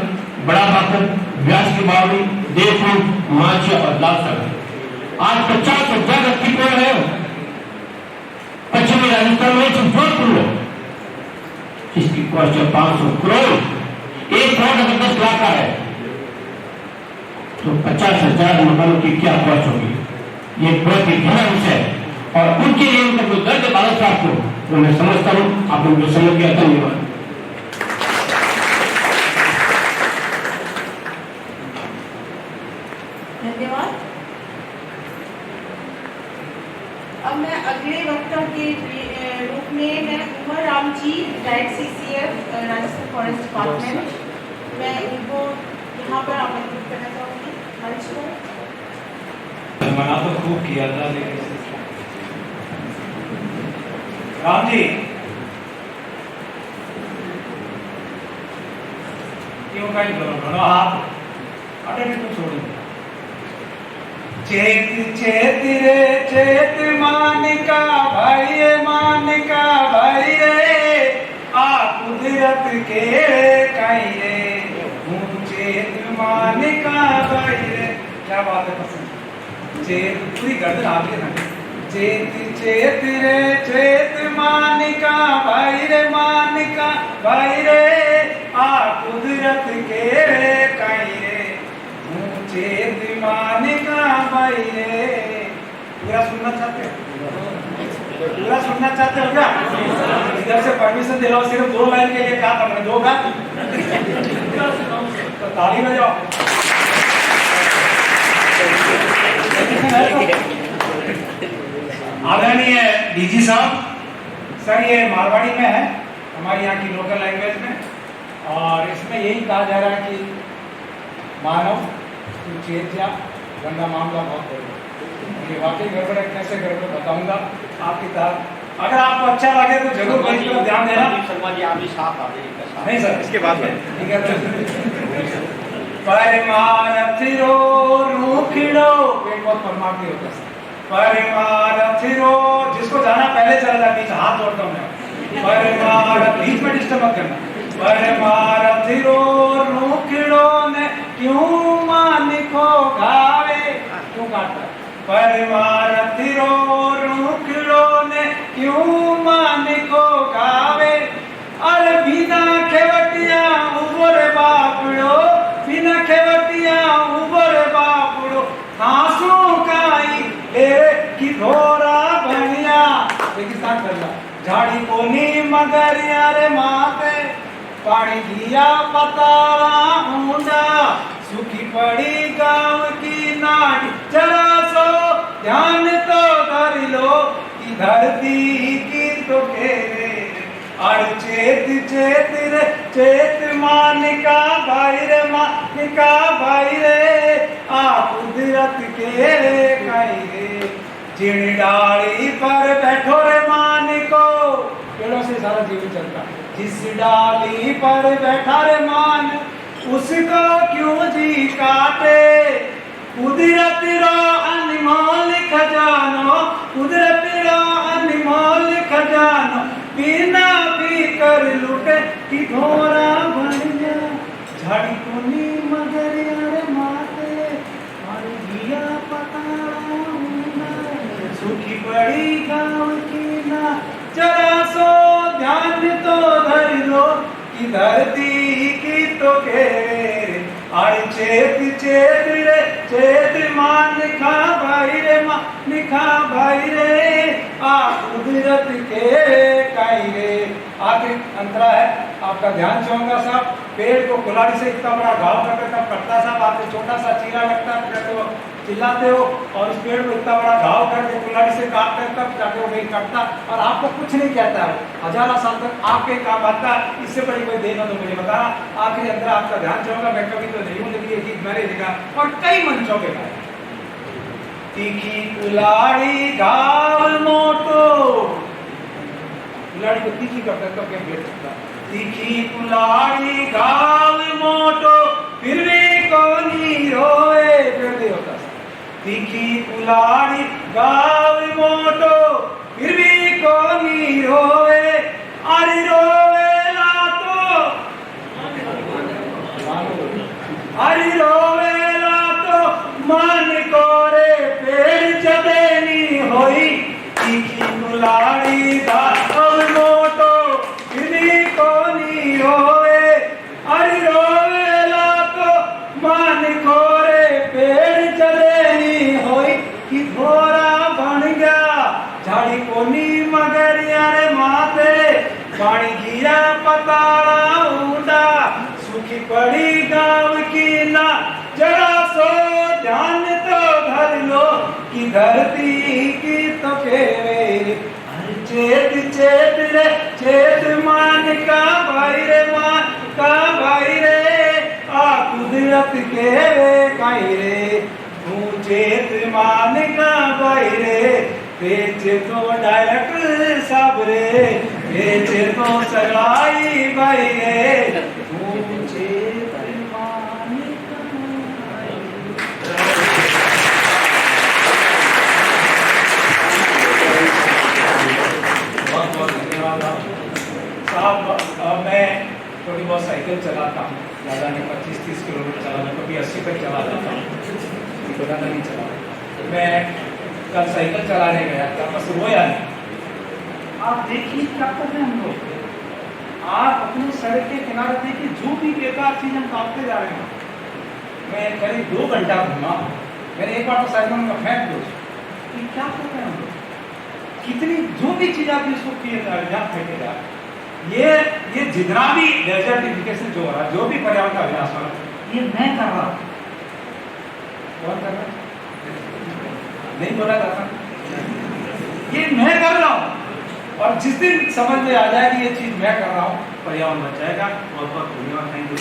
बड़ा बाकर, व्यास की बावड़ी, देवपुर, माचिया और लाल सागर। आज 50,000 व्यक्ति को है पश्चिमी राजस्थान में, सिर्फ जोधपुर में इसकी कॉस्ट है 500 करोड़। 1 करोड़ अगर 10 लाख का है तो 50,000 मकानों की क्या कॉस्ट होगी। ये बहुत ही गहरा विषय है और उनके लिए उनका जो दर्द है बालक साहब को वो मैं समझता हूँ। आप उनको समझ गया, धन्यवाद। धन्यवाद। अब मैं अगले वक्ता के रूप में मैं Umar Ram ji, director CCF Rajasthan forest department, मैं इनको यहाँ पर आमंत्रित करना चाहूँगी मंच पर। मना तो खूब किया था लेकिन राम जी क्यों कहीं करो हाथ अटे तो छोड़ो। चेत चेत रे चेत मानिका भाई मानिका भाई रे आ कुदरत के कहीं रे चेत मानिका भाई रे। क्या बात है, पसंद चेत पूरी गर्दन आगे ना। चेत चेत रे चेत मानिका भाई रे मानिका भाई रे आ कुदरत के कहीं रे चेत मानिका भाई रे। पूरा सुनना चाहते हो? पूरा सुनना चाहते हो क्या? इधर से परमिशन दिलाओ, सिर्फ 2 लाइन के लिए। कहा था मैंने 2 गान तो ताली बजाओ। आदरणीय डीजी साहब, सर ये मारवाड़ी में है, हमारी यहाँ की लोकल लैंग्वेज में, और इसमें यही कहा जा रहा है कि मानव चेत जा गंदा मामला बहुत बड़ा। ये वाकई गड़बड़ है, कैसे गड़बड़ बताऊंगा आपकी तरफ। अगर आपको अच्छा लगे तो जरूर पेज पर ध्यान देना। शर्मा जी आप भी साथ आ जाइए। नहीं सर, इसके बाद में ठीक है। परमारथिरो रूखिड़ो, पेट बहुत परमार्थी होता है। परमारथिरो, जिसको जाना पहले चला जाए, बीच हाथ जोड़ता हूँ मैं। परमारथ बीच में डिस्टर्ब मत करना। परमारथिरो रूखिड़ो ने क्यों मानिको गावे, क्यों काटता है? परमारथिरो रूखिड़ो ने क्यों मानिको गावे, अरे बिना खेवटिया उबर बापड़ो, बिना खेवटिया उबर बापड़ो, हाँसू काई ले कि घोरा बनिया रेगिस्तान कर ला झाड़ी कोनी मगर यार माते पानी दिया पतावा ऊंडा सूखी पड़ी गांव की नाड़ी जरा सो ध्यान तो कर लो कि धरती की तो घेरे और चेत चेत रे चेत मानिका भाई रे मानिका भाई रे आ कुदरत के काई रे चिड़ डाली पर बैठो रे मानिको पेड़ों से सारा जीवन चलता जिस डाली पर बैठा रे मान उसको क्यों जी काटे कुदरत रो अनमोल खजानो कुदरत रो अनमोल खजानो बिना भी कर लुटे कि घोरा बन गया झाड़ी कोनी मगर यार माते और दिया पता सूखी पड़ी गाँव की ना जरा सो ध्यान तो धर लो कि धरती की तो घेरे और चेत चेत रे चेत मान खा भाई रे मान खा भाई रे आ कुदरत के काई रे आगे अंतरा है आपका ध्यान चाहूंगा साहब पेड़ को कुल्हाड़ी से इतना बड़ा घाव करके तब कटता साहब आपको छोटा सा चीरा लगता है तो चिल्लाते हो और उस पेड़ को इतना बड़ा घाव करके कुल्हाड़ी से काट कर तब जाके वो कहीं कटता और आपको कुछ नहीं कहता है हजारों साल तक आपके काम आता है इससे बड़ी कोई देना तो मुझे बताना आखिरी अंदर आपका ध्यान चाहूंगा मैं कभी तो नहीं हूँ लेकिन ये गीत मैंने लिखा और कई मंचों पे गाया तीखी कुल्हाड़ी घाव मोटो कुल्हाड़ी को तीखी करता तो क्या प्लेट सकता तीखी कुल्हाड़ी घाव मोटो फिर भी कोनी रोए फिर होता तीखी कुल्हाड़ी घाव मोटो फिर भी कोनी रोए अरे रोवे ला तो अरे रोवे ला तो मन कोरे पेड़ चदेनी होई तीखी कुल्हाड़ी घाव मोटो फिर भी कोनी रोए अरे रोवे ला तो मन कोरे पेड़ चदेनी होई कि घोरा बन गया झाड़ी कोनी मगर यार माते पानी गिरा पताड़ा ऊंडा सूखी पड़ी गांव की ना जरा सो ध्यान तो धर लो कि धरती की तो फेरे चेत चेत रे चेत मान का भाई रे मान का भाई रे आ कुदरत के काई रे तू चेत मान का भाई रे बेचे तो डायरेक्ट सब रे बेचे तो सगाई भाई रे तू चेत मान का बहुत धन्यवाद साहब मैं थोड़ी बहुत साइकिल चलाता हूँ ज़्यादा नहीं 25-30 किलोमीटर चलाता हूँ कभी 80 तक चला जाता हूँ ज़्यादा नहीं चला मैं कल साइकिल चलाने गया था बस रोया नहीं आप देखिए क्या कर रहे हैं हम लोग आप अपनी सड़क के किनारे देखिए जो भी बेकार चीज़ हम काटते जा रहे हैं मैं करीब 2 घंटा घूमा मैंने एक बार तो साइकिल में फेंक दो कि क्या कर रहे हैं हम लोग कितनी जो भी चीज आप इसको किए जा रहे हैं फेंके जा ये जितना भी डेजर्टिफिकेशन जो हो रहा है जो भी पर्यावरण का विनाश हो रहा है ये मैं कर रहा हूँ कौन कर रहा है नहीं बोला था ये मैं कर रहा हूँ और जिस दिन समझ में आ जाएगी ये चीज मैं कर रहा हूँ पर्यावरण बच जाएगा बहुत बहुत धन्यवाद थैंक यू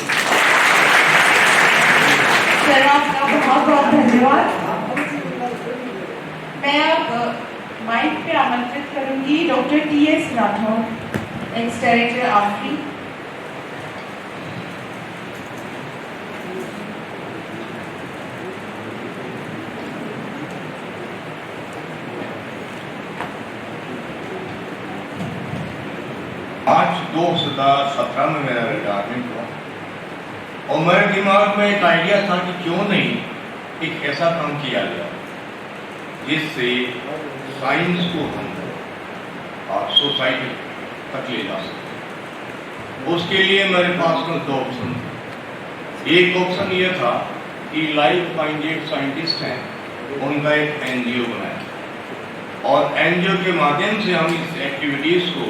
सर आपका बहुत बहुत धन्यवाद मैं अब माइक पे आमंत्रित करूंगी doctor T S. Rathore ex director AFRI आज 2017 में मेरा रिटायरमेंट हुआ और मेरे दिमाग में एक आइडिया था कि क्यों नहीं एक ऐसा काम किया जाए जिससे साइंस को हम सोसाइटी तक ले जा सकें। उसके लिए मेरे पास में 2 ऑप्शन थे। एक ऑप्शन ये था कि लाइफ माइंडेड साइंटिस्ट हैं उनका एक NGO बनाया और एनजीओ के माध्यम से हम इस एक्टिविटीज को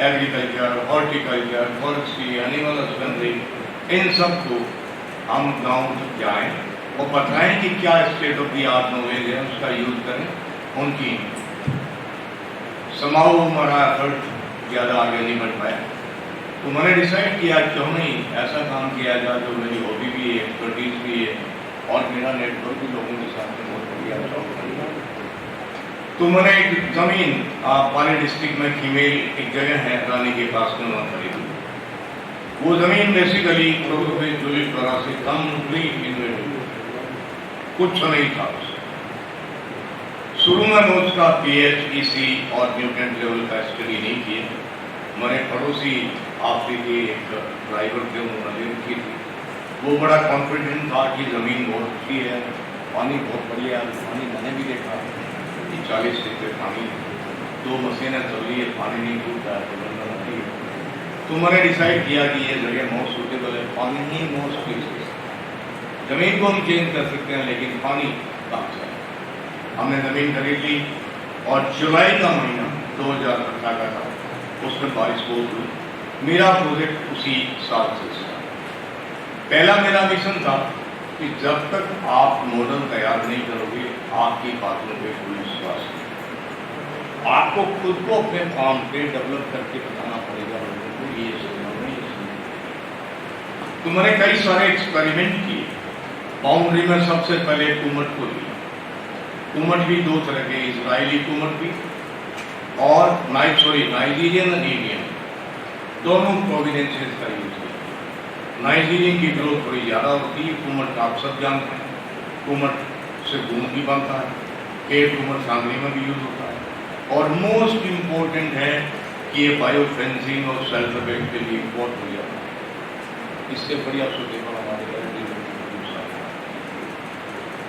agriculture, horticulture, forestry, animal husbandry, इन सब को हम गाँव तक जाएं और बताएं कि क्या state of the art knowledge है, उसका यूज करें। उनकी समाओ हमारा एफर्ट ज़्यादा आगे नहीं बढ़ पाया, तो मैंने डिसाइड किया क्यों नहीं ऐसा काम किया जाए जो मेरी हॉबी भी है, एक्सपर्टीज भी है और मेरा नेटवर्क भी लोगों के साथ में बहुत बढ़िया चल। तो मैंने एक जमीन पाली डिस्ट्रिक्ट में फीमेल एक जगह है रानी के पास में वहाँ खरीदी। वो जमीन बेसिकली प्रोग्रेस जूलिप द्वारा से कंप्लीट इन्वेंटेड, कुछ नहीं था उसमें। शुरू में मैं उसका PhD और न्यूट्रेंट लेवल का स्टडी नहीं किया। मेरे पड़ोसी अफ्रीकी एक ड्राइवर थे, उन्होंने की थी। वो बड़ा कॉन्फिडेंट था कि जमीन बहुत अच्छी है, पानी बहुत बढ़िया है। पानी मैंने भी देखा कि 40 लीटर पानी, 2 मशीनें चल रही है, पानी नहीं टूटता है, तो बंदा नहीं है। तो मैंने डिसाइड किया कि ये जगह मोस्ट सूटेबल है, पानी ही मोस्ट प्रीशियस। जमीन को हम चेंज कर सकते हैं लेकिन पानी कहाँ से? हमने जमीन खरीद ली और जुलाई का महीना 2018 का था, उसमें बारिश बहुत हुई। मेरा प्रोजेक्ट उसी साल से स्टार्ट। पहला मेरा मिशन था कि जब तक आप मॉडल तैयार नहीं करोगे आपकी बातों पे कोई विश्वास नहीं। आपको खुद को अपने फार्म पे डेवलप करके बताना पड़ेगा लोगों को, ये नहीं। तो मैंने कई सारे एक्सपेरिमेंट किए। बाउंड्री में सबसे पहले कुमट को लिया। कुमट भी 2 तरह के, इजरायली कुमट भी और नाइजीरियन और इंडियन, दोनों प्रोविडेंसेस का यूज किया। नाइजीरियन की ग्रोथ थोड़ी ज़्यादा होती है। कुमट आप सब जानते हैं, कुमट से गुण भी बनता है, केव कुमट सांगरी में भी यूज होता है। और मोस्ट इम्पोर्टेंट है कि ये बायोफेंसिंग और सेल्फ डिफेंस के लिए बहुत हो जाता है। इससे बढ़िया सुटेबल हमारे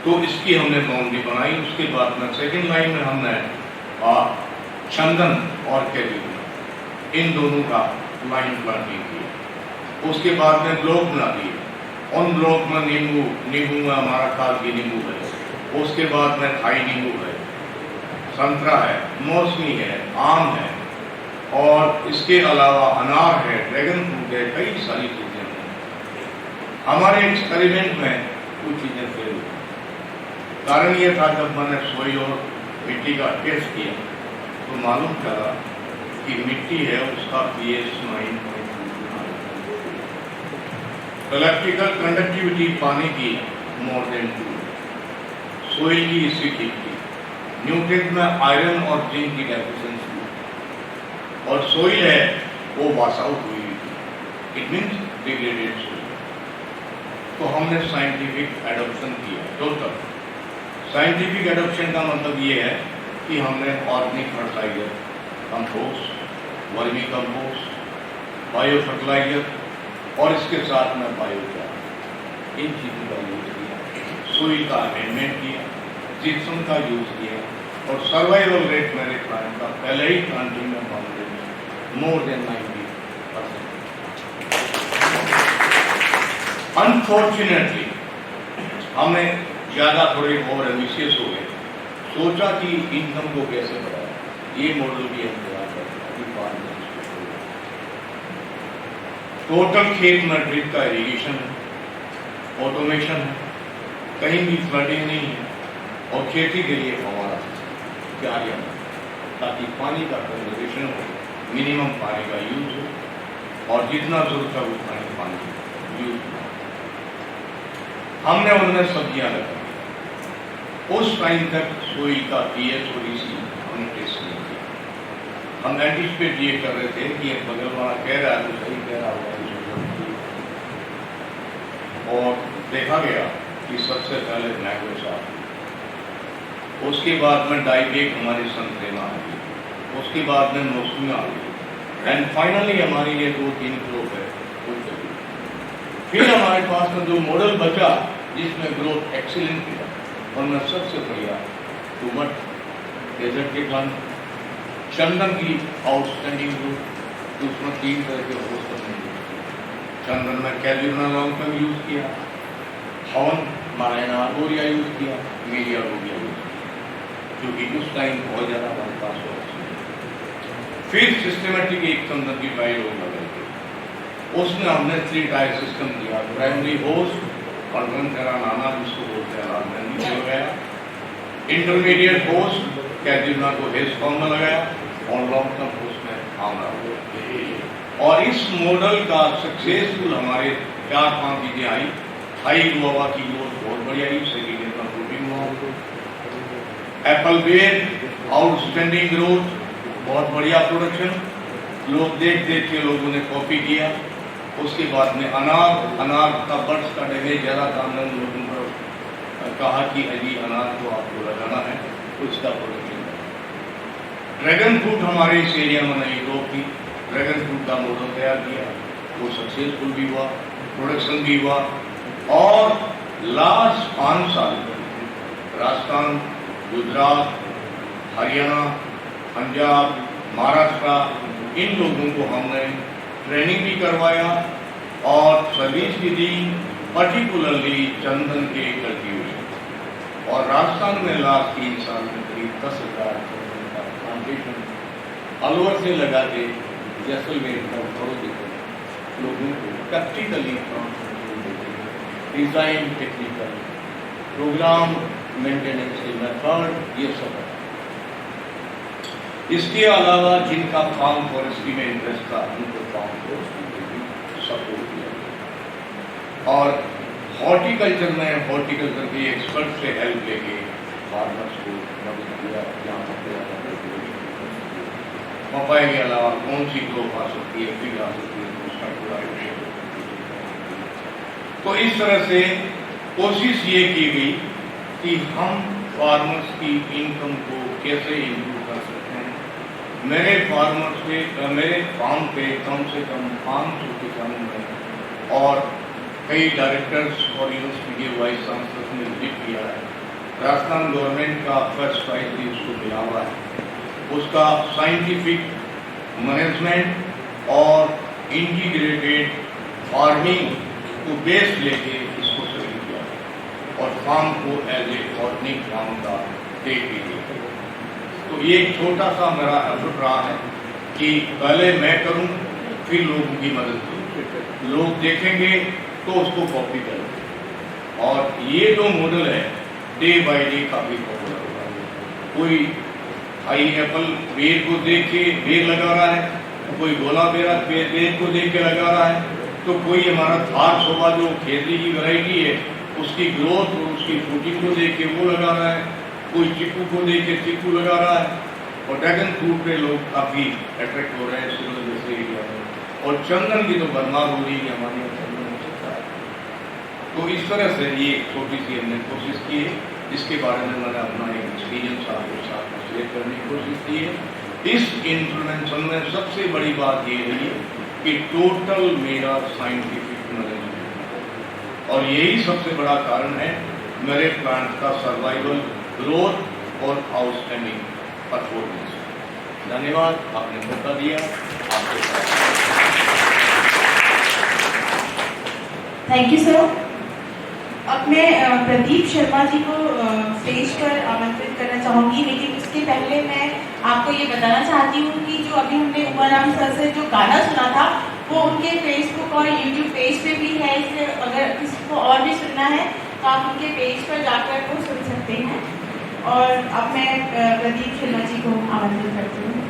तो इसकी हमने बाउंड्री बनाई। उसके बाद में सेकेंड लाइन में हमने चंदन और कैरी इन दोनों का लाइन प्लांटिंग किया। उसके बाद में ब्लॉक बना दिए। उन ब्लॉक में नींबू में हमारा कागजी नींबू है, उसके बाद में थाई नींबू है, संतरा है, मौसमी है, आम है और इसके अलावा अनार है, ड्रैगन फ्रूट है, कई सारी चीजें हैं। हमारे एक्सपेरिमेंट में कुछ चीजें फेल हुई। कारण ये था जब मैंने सोई और मिट्टी का टेस्ट किया तो मालूम चला कि मिट्टी है उसका pH 9.2। इलेक्ट्रिकल कंडक्टिविटी पानी की मोर देन 2, सोइल की इससे ठीक थी। न्यूट्रिएंट में आयरन और जिंक की डेफिशिएंसी और सोइल है वो वॉश आउट हुई, इट मीन्स डिग्रेडेड सोइल। तो हमने साइंटिफिक एडॉप्शन किया। टोटल साइंटिफिक एडॉप्शन का मतलब ये है कि हमने organic fertiliser, compost, vermi compost, bio fertiliser और इसके साथ में बायोगैस, इन चीज़ों का यूज किया। सोइल का अमेंडमेंट किया, जिप्सम का यूज किया और सर्वाइवल रेट मेरे प्लांट का पहले ही प्लांटिंग में बाउंड्री मोर देन 90%। अनफॉर्चुनेटली हमें ज़्यादा थोड़े और एम्बिशियस हो गए, सोचा कि इनकम को कैसे बढ़ाएं। ये मॉडल भी हम तैयार करते हैं। टोटल खेत में ड्रिप का इरिगेशन है, ऑटोमेशन है, कहीं भी फ्लडिंग नहीं है और खेती के लिए फव्वारा जारी है ताकि पानी का कंजर्वेशन हो, मिनिमम पानी का यूज हो और जितना जरूरत है उतना ही पानी यूज हो। हमने उनमें सब्जियां लगाई। उस टाइम तक सोई का pH और EC हमने टेस्ट नहीं किया। हम एंटिसिपेट ये कर रहे थे कि बगल वाला कह रहा है तो सही कह रहा होगा, और देखा गया कि सबसे पहले मैंगो साफ, उसके बाद में डाइबेक हमारे संतरे में आ गई, उसके बाद में मौसमी आ गई एंड फाइनली हमारी ये 2-3 क्रॉप है। फिर हमारे पास में जो मॉडल बचा जिसमें ग्रोथ एक्सीलेंट किया और मैं सबसे बढ़िया कुमट, डेजर्ट के प्लांट, चंदन की आउटस्टैंडिंग ग्रोथ, उसमें 3 तरह के होस्ट करने। चंदन में कैजुना लॉन्ग में यूज किया, हवन मारायना आर्बोरिया यूज किया, मीडिया रोगिया यूज किया। क्योंकि उस टाइम बहुत ज़्यादा हमारे पास हो। फिर सिस्टमेटिक एक संदर्भ की फाइल हो गई, उसमें हमने 3 टायर सिस्टम दिया। प्राइमरी होस्ट कंट्रोल कराना जिसको बोलते हैं राजधानी हो गया, इंटरमीडिएट होस्ट कैदिना को हेस्ट फॉर्म में लगाया और लॉन्ग टर्म होस्ट में आना हो गया। और इस मॉडल का सक्सेसफुल हमारे 4-5 चीजें आई। हाई गुआवा की ग्रोथ बहुत बढ़िया आई, सेकेंड कंप्यूटिंग एप्पल बेर आउटस्टैंडिंग ग्रोथ, बहुत बढ़िया प्रोडक्शन, लोग देख देख के लोगों ने कॉपी किया। उसके बाद में अनार का बर्ड्स का डैमेज ज़्यादा था, लोगों को कहा कि अजी अनार को आपको लगाना है, उसका प्रोडक्शन। ड्रैगन फ्रूट हमारे इस एरिया में नई ग्रोथ थी, ड्रैगन फ्रूट का मॉडल तैयार किया, वो सक्सेसफुल भी हुआ, प्रोडक्शन भी हुआ। और लास्ट 5 साल राजस्थान, गुजरात, हरियाणा, पंजाब, महाराष्ट्र, इन लोगों को हमने ट्रेनिंग भी करवाया और सर्विस भी दी, पर्टिकुलरली चंदन के कल्टीवेशन। और राजस्थान में लास्ट 3 साल में करीब 10,000 चंदन का प्लांटेशन अलवर से लगा के जैसलमेर तक लोगों को practically design, technical program, maintenance method, ये सब है। इसके अलावा जिनका फार्म फॉरेस्ट्री में इंटरेस्ट था उनको फार्म फॉरेस्ट्री में भी सपोर्ट किया। और हॉर्टिकल्चर में हॉर्टिकल्चर के एक्सपर्ट से हेल्प लेके फार्मर्स को मदद किया। पपाई के अलावा कौन सी ग्रोथ आ सकती है, फिर आ सकती है, उसका पूरा तो इस तरह से कोशिश ये की गई कि हम फार्मर्स की इनकम को कैसे इम्प्रूव कर सकते हैं। मेरे फार्मर्स पे, मेरे फार्म पे कम से कम 500 किसानों में और कई डायरेक्टर्स और यूनिवर्सिटी के वाइस चांसलर्स ने विजिट किया है। राजस्थान गवर्नमेंट का फर्स्ट प्राइज भी उसको मिला हुआ है। उसका साइंटिफिक मैनेजमेंट और इंटीग्रेटेड फार्मिंग को बेस लेके इसको सही किया और फार्म को एज ए ऑर्गेनिक फार्म का टेक भी दिया। तो ये एक छोटा सा मेरा एफर्ट रहा है कि पहले मैं करूं, फिर लोगों की मदद करूं, लोग देखेंगे तो उसको कॉपी करें। और ये जो मॉडल है डे बाय डे काफी पॉपुलर हो रहा है। कोई हाई एप्पल बेर को देख के बेर लगा रहा है, कोई गोला बेर को देख के लगा रहा है, तो कोई हमारा थार शोभा जो खेती की वैरायटी है उसकी ग्रोथ और उसकी फ्रूटिंग को देख के वो लगा रहा है, कोई चिक्कू को देख के चिक्कू लगा रहा है। और ड्रैगन फ्रूट पे लोग काफी अट्रैक्ट हो रहे हैं सिविल जैसे एरिया में। और चंदन की तो भरमार हो रही है हमारे यहाँ चंदन हो सकता है। तो इस तरह से ये छोटी सी हमने कोशिश की है, जिसके बारे में मैंने अपना एक एक्सपीरियंस आपके साथ शेयर करने की कोशिश की है। इस इंटरवेंशन में सबसे बड़ी बात ये रही कि टोटल मेरा साइंटिफिक नॉलेज है और यही सबसे बड़ा कारण है मेरे प्लांट का सर्वाइवल, ग्रोथ और आउटस्टैंडिंग परफॉर्मेंस। धन्यवाद, आपने मौका दिया। आपके साथ थैंक यू सर। अब मैं प्रदीप शर्मा जी को स्टेज पर आमंत्रित करना चाहूँगी, लेकिन उसके पहले मैं आपको ये बताना चाहती हूँ कि जो अभी हमने उमाराम सर से जो गाना सुना था वो उनके फेसबुक और यूट्यूब पेज पे भी है। इसलिए अगर किसी को और भी सुनना है तो आप उनके पेज पर जाकर वो सुन सकते हैं। और अब मैं प्रदीप शर्मा जी को आमंत्रित करती हूँ।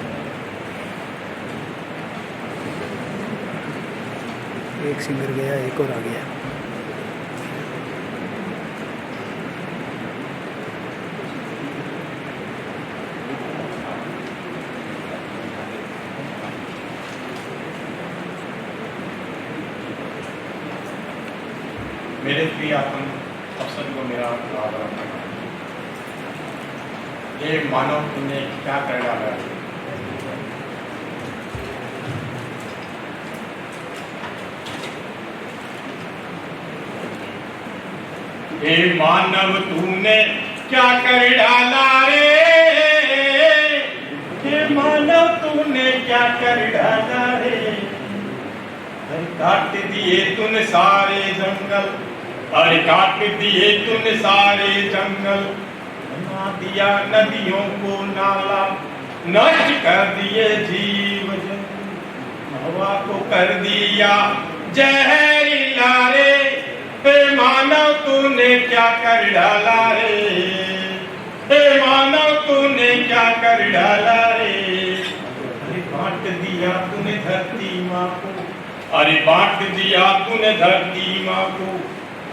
एक सिंगर गया, एक और आ गया। मेरे प्रिय आत्म अफसर को मेरा आदर रखना। ये मानव तुमने क्या कर डाला है। ये मानव तूने क्या कर डाला रे, ये मानव तूने क्या कर डाला रे। काट दिए तूने सारे जंगल, अरे काट दिए तूने सारे जंगल, दिया नदियों को नाला, नष्ट कर दिए जीव जंतु, हवा को कर दिया जहरीला रे, हे मानव तूने क्या कर डाला रे, हे मानव तूने क्या कर डाला रे। अरे बांट दिया तूने धरती माँ को, अरे बांट दिया तूने धरती माँ को,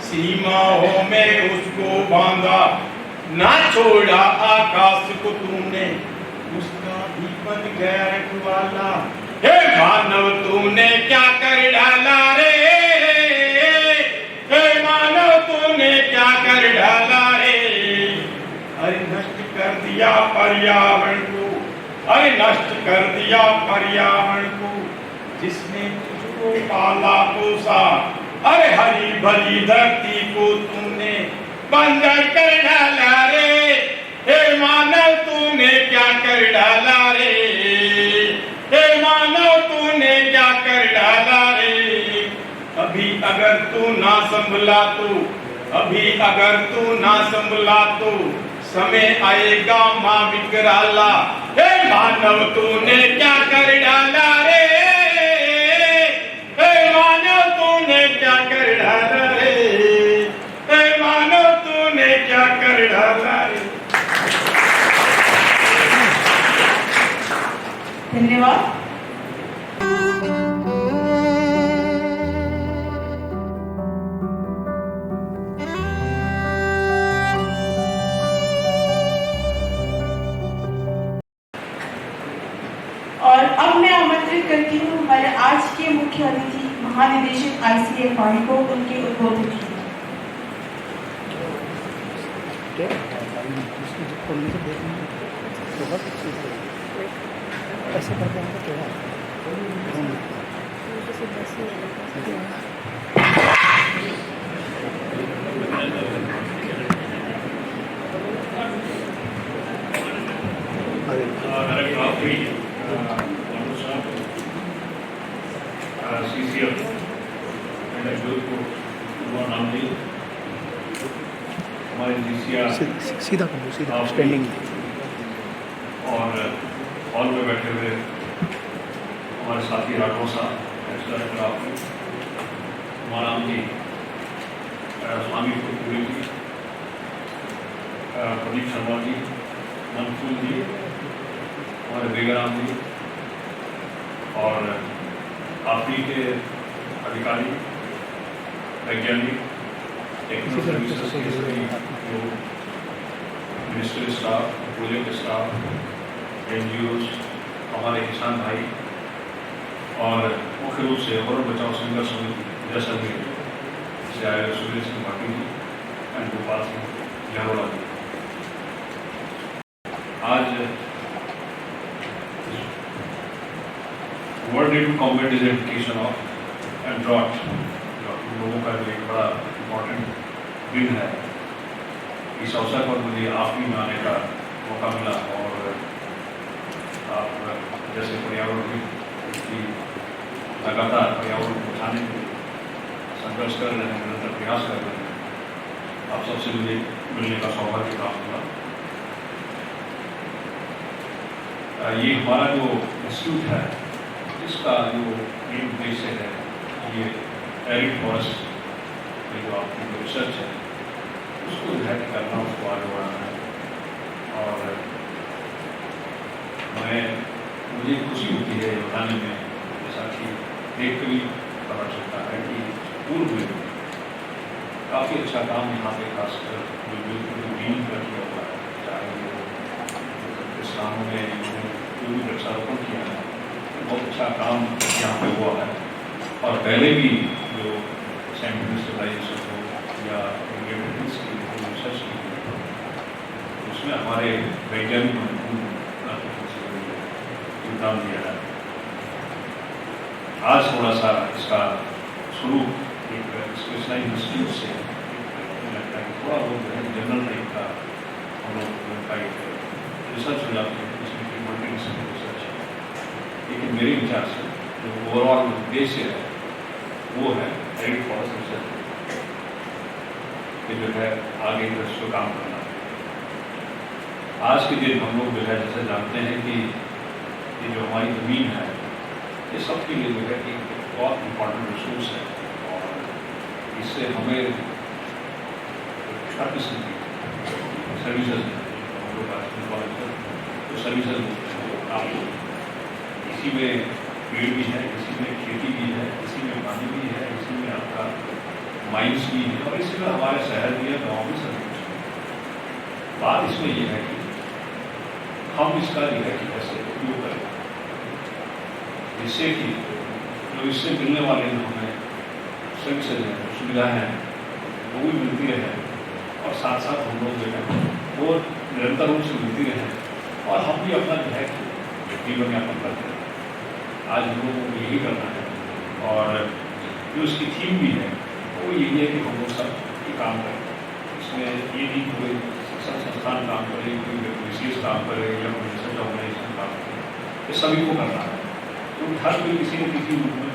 सीमाओं में उसको बांधा, ना छोड़ा आकाश को तूने, उसका भी बन गया रखवाला। हे मानव तूने क्या कर डाला रे, हे मानव तूने क्या कर डाला रे। अरे नष्ट कर दिया पर्यावरण को, अरे नष्ट कर दिया पर्यावरण को, जिसने तुझको पाला पोसा, अरे हरी भरी धरती को तूने बंजर कर डाला रे, हे मानव तूने क्या कर डाला रे, हे मानव तूने क्या कर डाला रे। अभी अगर तू ना संभला तो, अभी अगर तू ना संभला तो, समय आएगा माँ विकराला। हे मानव तूने क्या कर डाला रे, हे मानव तूने क्या कर डाला रे, हे मानव तूने क्या कर डाला रे। धन्यवाद। और अब मैं आमंत्रित करती हूँ हमारे आज के मुख्य अतिथि महानिदेशक ICFI को उनके उद्बोधन के लिए। ऐसे करके हमको क्या CCF and I go to नाम दी हमारे GCR सीधा करो, सीधा स्टैंडिंग। और हॉल में बैठे हुए हमारे साथी राठौर साहब, माराम जी, स्वामी पुरी जी, प्रदीप शर्मा जी, मनफूल जी, हमारे बेगराम जी और आपी के अधिकारी, वैज्ञानिक, टेक्निकल सर्विसेज के सभी लोग, ministry staff, project staff, NGOs, हमारे किसान भाई और मुख्य रूप से वरुण बचाओ संघर्ष समिति जैसलमेर से आए सुरेश सिंह भाटी जी एंड गोपाल सिंह जहरोला जी। आज world day to combat desertification of and drought लोगों का जो एक बड़ा इम्पोर्टेंट दिन है, इस अवसर पर मुझे आप ही में आने का मौका मिला और आप जैसे पर्यावरण की लगातार पर्यावरण को बचाने के लिए संघर्ष कर रहे हैं, निरंतर प्रयास कर रहे हैं, आप सबसे मुझे मिलने का सौभाग्य प्राप्त हुआ। ये हमारा जो इंस्टीट्यूट है, इसका जो मेन उद्देश्य है, ये एरिड फॉरेस्ट में जो आपकी जो रिसर्च है उसको ध्यान करना, उसको आगे बढ़ाना है। और मुझे खुशी होती है बताने में, जैसा कि देख कर भी पता चलता है कि पूर्व में काफ़ी अच्छा काम यहाँ पे खासकर बीन पर किया हुआ है, चाहे वो किसानों ने जो भी वृक्षारोपण किया है, बहुत अच्छा काम यहाँ पे हुआ है। और पहले भी जो साइंटिफिक स्टडीज हो या इंडियन की रिसर्च की, उसमें हमारे वैज्ञानिकों ने योगदान दिया है। आज थोड़ा सा इसका स्वरूप एक स्पेशलाइज इंस्टीट्यूट से लगता है, थोड़ा बहुत जनरल टाइप का हम लोग का एक रिसर्च हो जाती है, इसमें कि मल्टी डिसिप्लिनरी रिसर्च है। लेकिन मेरे विचार से जो ओवरऑल उद्देश्य है वो है एरिड फॉरेस्ट रिसर्च, कि जो है आगे इसको काम करना है। आज के दिन हम लोग जो है जैसे जानते हैं कि ये जो हमारी ज़मीन है ये सबके लिए जो है कि बहुत इम्पोर्टेंट रिसोर्स है और इससे हमें हर किस्म की सर्विसेज हम लोग कॉलेज पर तो सर्विसेज आपको इसी में पेड़ भी है, इसी में खेती भी है, इसी में पानी भी है, इसी में आपका माइंस भी है और इसी में हमारे शहर भी है, गाँव भी सब कुछ है। बात इसमें यह है कि हम इसका जो है कि कैसे उपयोग करें जिससे कि जो इससे मिलने वाले हमें सर्विसेज हैं, सुविधाएँ हैं वो भी मिलती रहे और साथ साथ हम लोग जो है वो निरंतर रूप से मिलती रहे और हम भी अपना जो है जीवन यापन करते हैं। आज हम लोगों को यही करना है और जो इसकी थीम भी है वो यही है कि हम लोग सब ये काम करें। इसमें ये नहीं कोई शिक्षण संस्थान काम करे, कोई विशेष काम करे या कोई रिसर्च ऑर्गेनाइजेशन काम करे, ये सभी को करना है। तो हर कोई किसी न किसी रूप में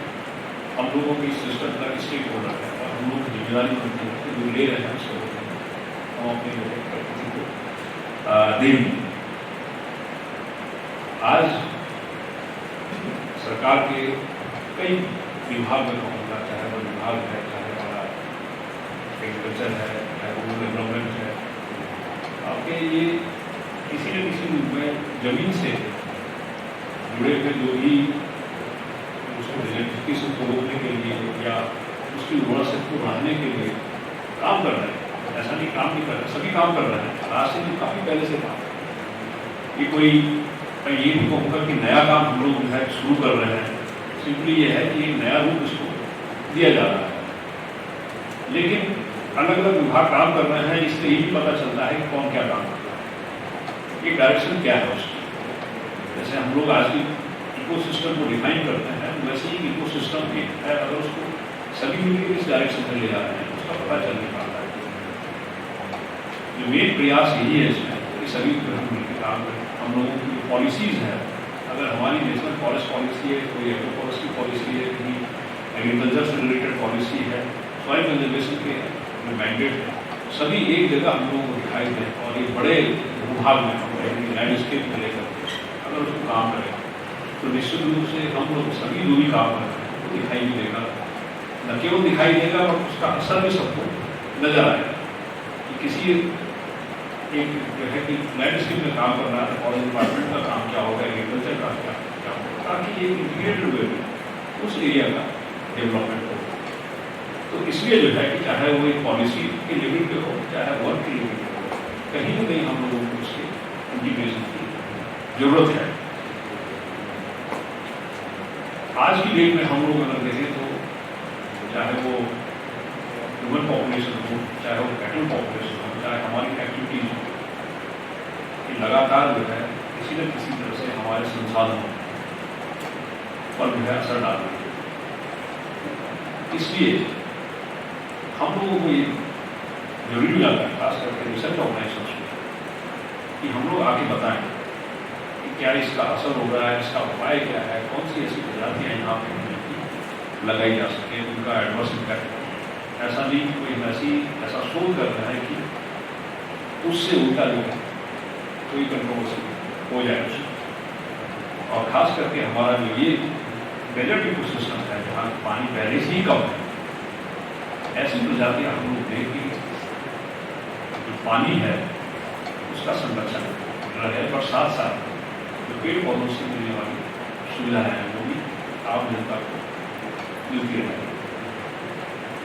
हम लोगों की सिस्टम का स्टेक होल्डर है और हम लोग की जिम्मेदारी बनती है कि जो ले रहे हैं उसको हम अपने प्रकृति को देंगे। आज सरकार के कई विभाग में कहूँगा, चाहे वो विभाग है, चाहे हमारा एग्रीकल्चर है, चाहे रूरल डेवलपमेंट है, आपके ये किसी न किसी रूप में जमीन से जुड़े हुए जो भी उसको डिजर्टिफिकेशन को रोकने के लिए या उसकी उर्वरा शक्ति को बढ़ाने के लिए काम कर रहे हैं। ऐसा नहीं काम नहीं कर रहे, सभी काम कर रहे हैं। आज से भी काफ़ी पहले से काम ये कोई ये भी कहूँगा कि नया काम हम लोग जो है शुरू कर रहे हैं। सिंपली ये है कि नया रूप इसको दिया जा रहा है, लेकिन अलग अलग विभाग काम कर रहे हैं। इससे यही पता चलता है कि कौन क्या काम कर रहा है, ये डायरेक्शन क्या है उसकी। जैसे हम लोग आज की इकोसिस्टम को डिफाइन करते हैं, वैसे ही इकोसिस्टम भी है। अगर उसको सभी मिलकर किस डायरेक्शन में ले जा रहे हैं उसका पता चल नहीं पाता है। जो मेन प्रयास यही है इसमें कि सभी मिलकर काम करें। हम लोगों की जो पॉलिसीज़ है, अगर हमारी नेशनल फॉरेस्ट पॉलिसी है, कोई एग्रो फॉरेस्ट्री पॉलिसी है, कहीं एग्रीकल्चर से रिलेटेड पॉलिसी है, सॉइल कंजर्वेशन के जो मैंडेट है, सभी एक जगह हम लोगों को दिखाई दें और एक बड़े भूभाग में हम लैंडस्केप को लेकर अगर उसको काम करें तो निश्चित रूप से हम लोग सभी जो भी काम कर रहे हैं वो दिखाई भी देगा। न केवल दिखाई देगा और उसका असर भी सबको नजर आएगा कि किसी एक जो है कि लैंडस्केप में काम करना है, फॉरेस्ट डिपार्टमेंट का काम क्या होगा, एग्रीकल्चर का क्या होगा, ताकि एक इंटीग्रेटेड वे में उस एरिया का डेवलपमेंट हो। तो इसलिए जो है कि चाहे वो एक पॉलिसी के लेवल पे हो, चाहे वर्क के लेवल पे हो, कहीं ना कहीं हम लोगों को उसके इंटीग्रेशन की जरूरत है। आज की डेट में हम लोग अगर देखें तो चाहे वो ह्यूमन पॉपुलेशन हो, चाहे वो कैटल पॉपुलेशन हो, चाहे हमारी एक्टिविटीज हो, कि लगातार जो है किसी न किसी तरह से हमारे संसाधनों पर जो है असर डाल रही है। इसलिए हम लोगों को ये जरूरी लगता है, खास करके रिसर्च ऑर्गेनाइजेशन कि हम लोग आगे बताएं कि क्या इसका असर हो रहा है, इसका उपाय क्या है, कौन सी ऐसी प्रजातियाँ यहाँ पे लगाई जा सके, उनका एडवर्स इम्पैक्ट। ऐसा नहीं कि कोई ऐसा शोध कर रहा है कि उससे उल्टा जो है कोई कंट्रोवर्सी हो जाए उसमें। और ख़ास करके हमारा जो ये डेजर्ट इकोसिस्टम है जहाँ पानी पहले से ही कम है, ऐसी प्रजातियाँ हम लोग देख के जो पानी है उसका संरक्षण रहे, पर साथ साथ जो पेड़ पौधों से मिलने वाली सुविधाएँ हैं वो भी आम जनता को मिलती रहे।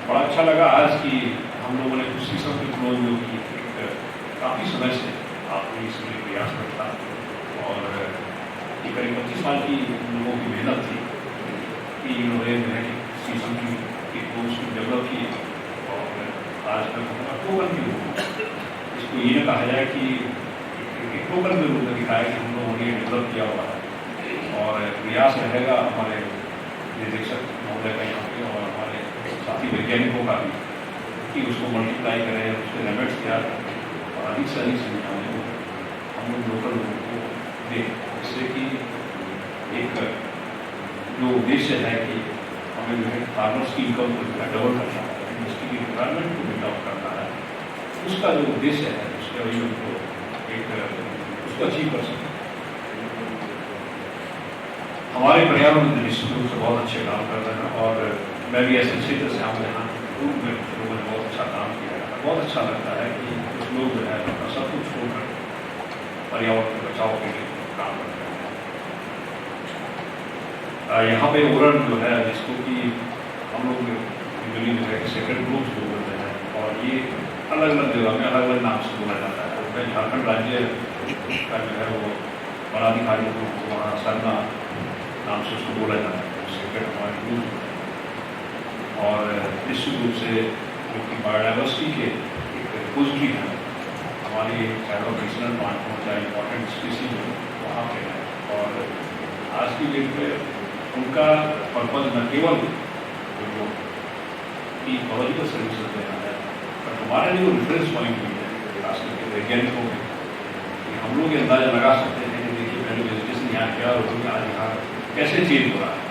बड़ा अच्छा लगा आज कि हम लोगों ने कुछ शीशम के क्लोज जो की काफ़ी समय से आपने इसमें प्रयास करता और ये करीब 25 साल की लोगों की मेहनत थी कि इन्होंने जो है शीशम की क्लोज को डेवलप की और आज तक टोकन के रूप में इसको ये कहा जाए कि टोकन के रूप में दिखाया कि हम लोगों ने डेवलप किया हुआ है। और प्रयास रहेगा हमारे निदेशक महोदय का यहाँ पे और हमारे साथी वैज्ञानिकों का भी कि उसको मल्टीप्लाई करें, उसके लिमिट्स तैयार करें और अधिक से अधिक संख्या में हम लोग लोकल लोगों को दें, जिससे कि एक जो उद्देश्य है कि हमें जो है फार्मर्स की इनकम को डबल करना है, इंडस्ट्री की रिक्वायरमेंट को मीट आउट करना है, उसका जो उद्देश्य है उसके वजह उनको एक उसको अचीव कर सकें। हमारे पर्यावरण निश्चित रूप से बहुत अच्छे काम कर रहे हैं और मैं भी ऐसे क्षेत्र से हम यहाँ में लोगों ने बहुत अच्छा काम किया है। बहुत अच्छा लगता है कि कुछ लोग जो है अपना सब कुछ छोड़कर पर्यावरण के बचाव के लिए काम करते हैं। यहाँ पे उरण जो है जिसको कि हम लोग यूजली जो है सेक्रेट ग्रुप्स जो बोलते हैं और ये अलग अलग जगह में अलग अलग नाम से बोला जाता है। मैं झारखंड राज्य का जो है वो वनाधिकारी ग्रुप वहाँ सरना नाम से उसको बोला जाता है, सेक्रेट हमारे ग्रुप। और निश्चित रूप से जो कि बायोडाइवर्सिटी के एक रिपोजिटरी है हमारी चाहे रीजनल पार्ट हो चाहे इम्पॉर्टेंट स्पीसीज हो वहाँ पे है। और आज की डेट में उनका पर्पज न केवल जो इकोलॉजिकल सर्विसेज देना है बट हमारे लिए वो रेफरेंस पॉइंट भी है खास करके वैज्ञानिकों में कि हम लोग ये अंदाजा लगा सकते हैं कि देखिए पहले वेजिटेशन यहाँ क्या और आज यहाँ कैसे चेंज हो रहा है।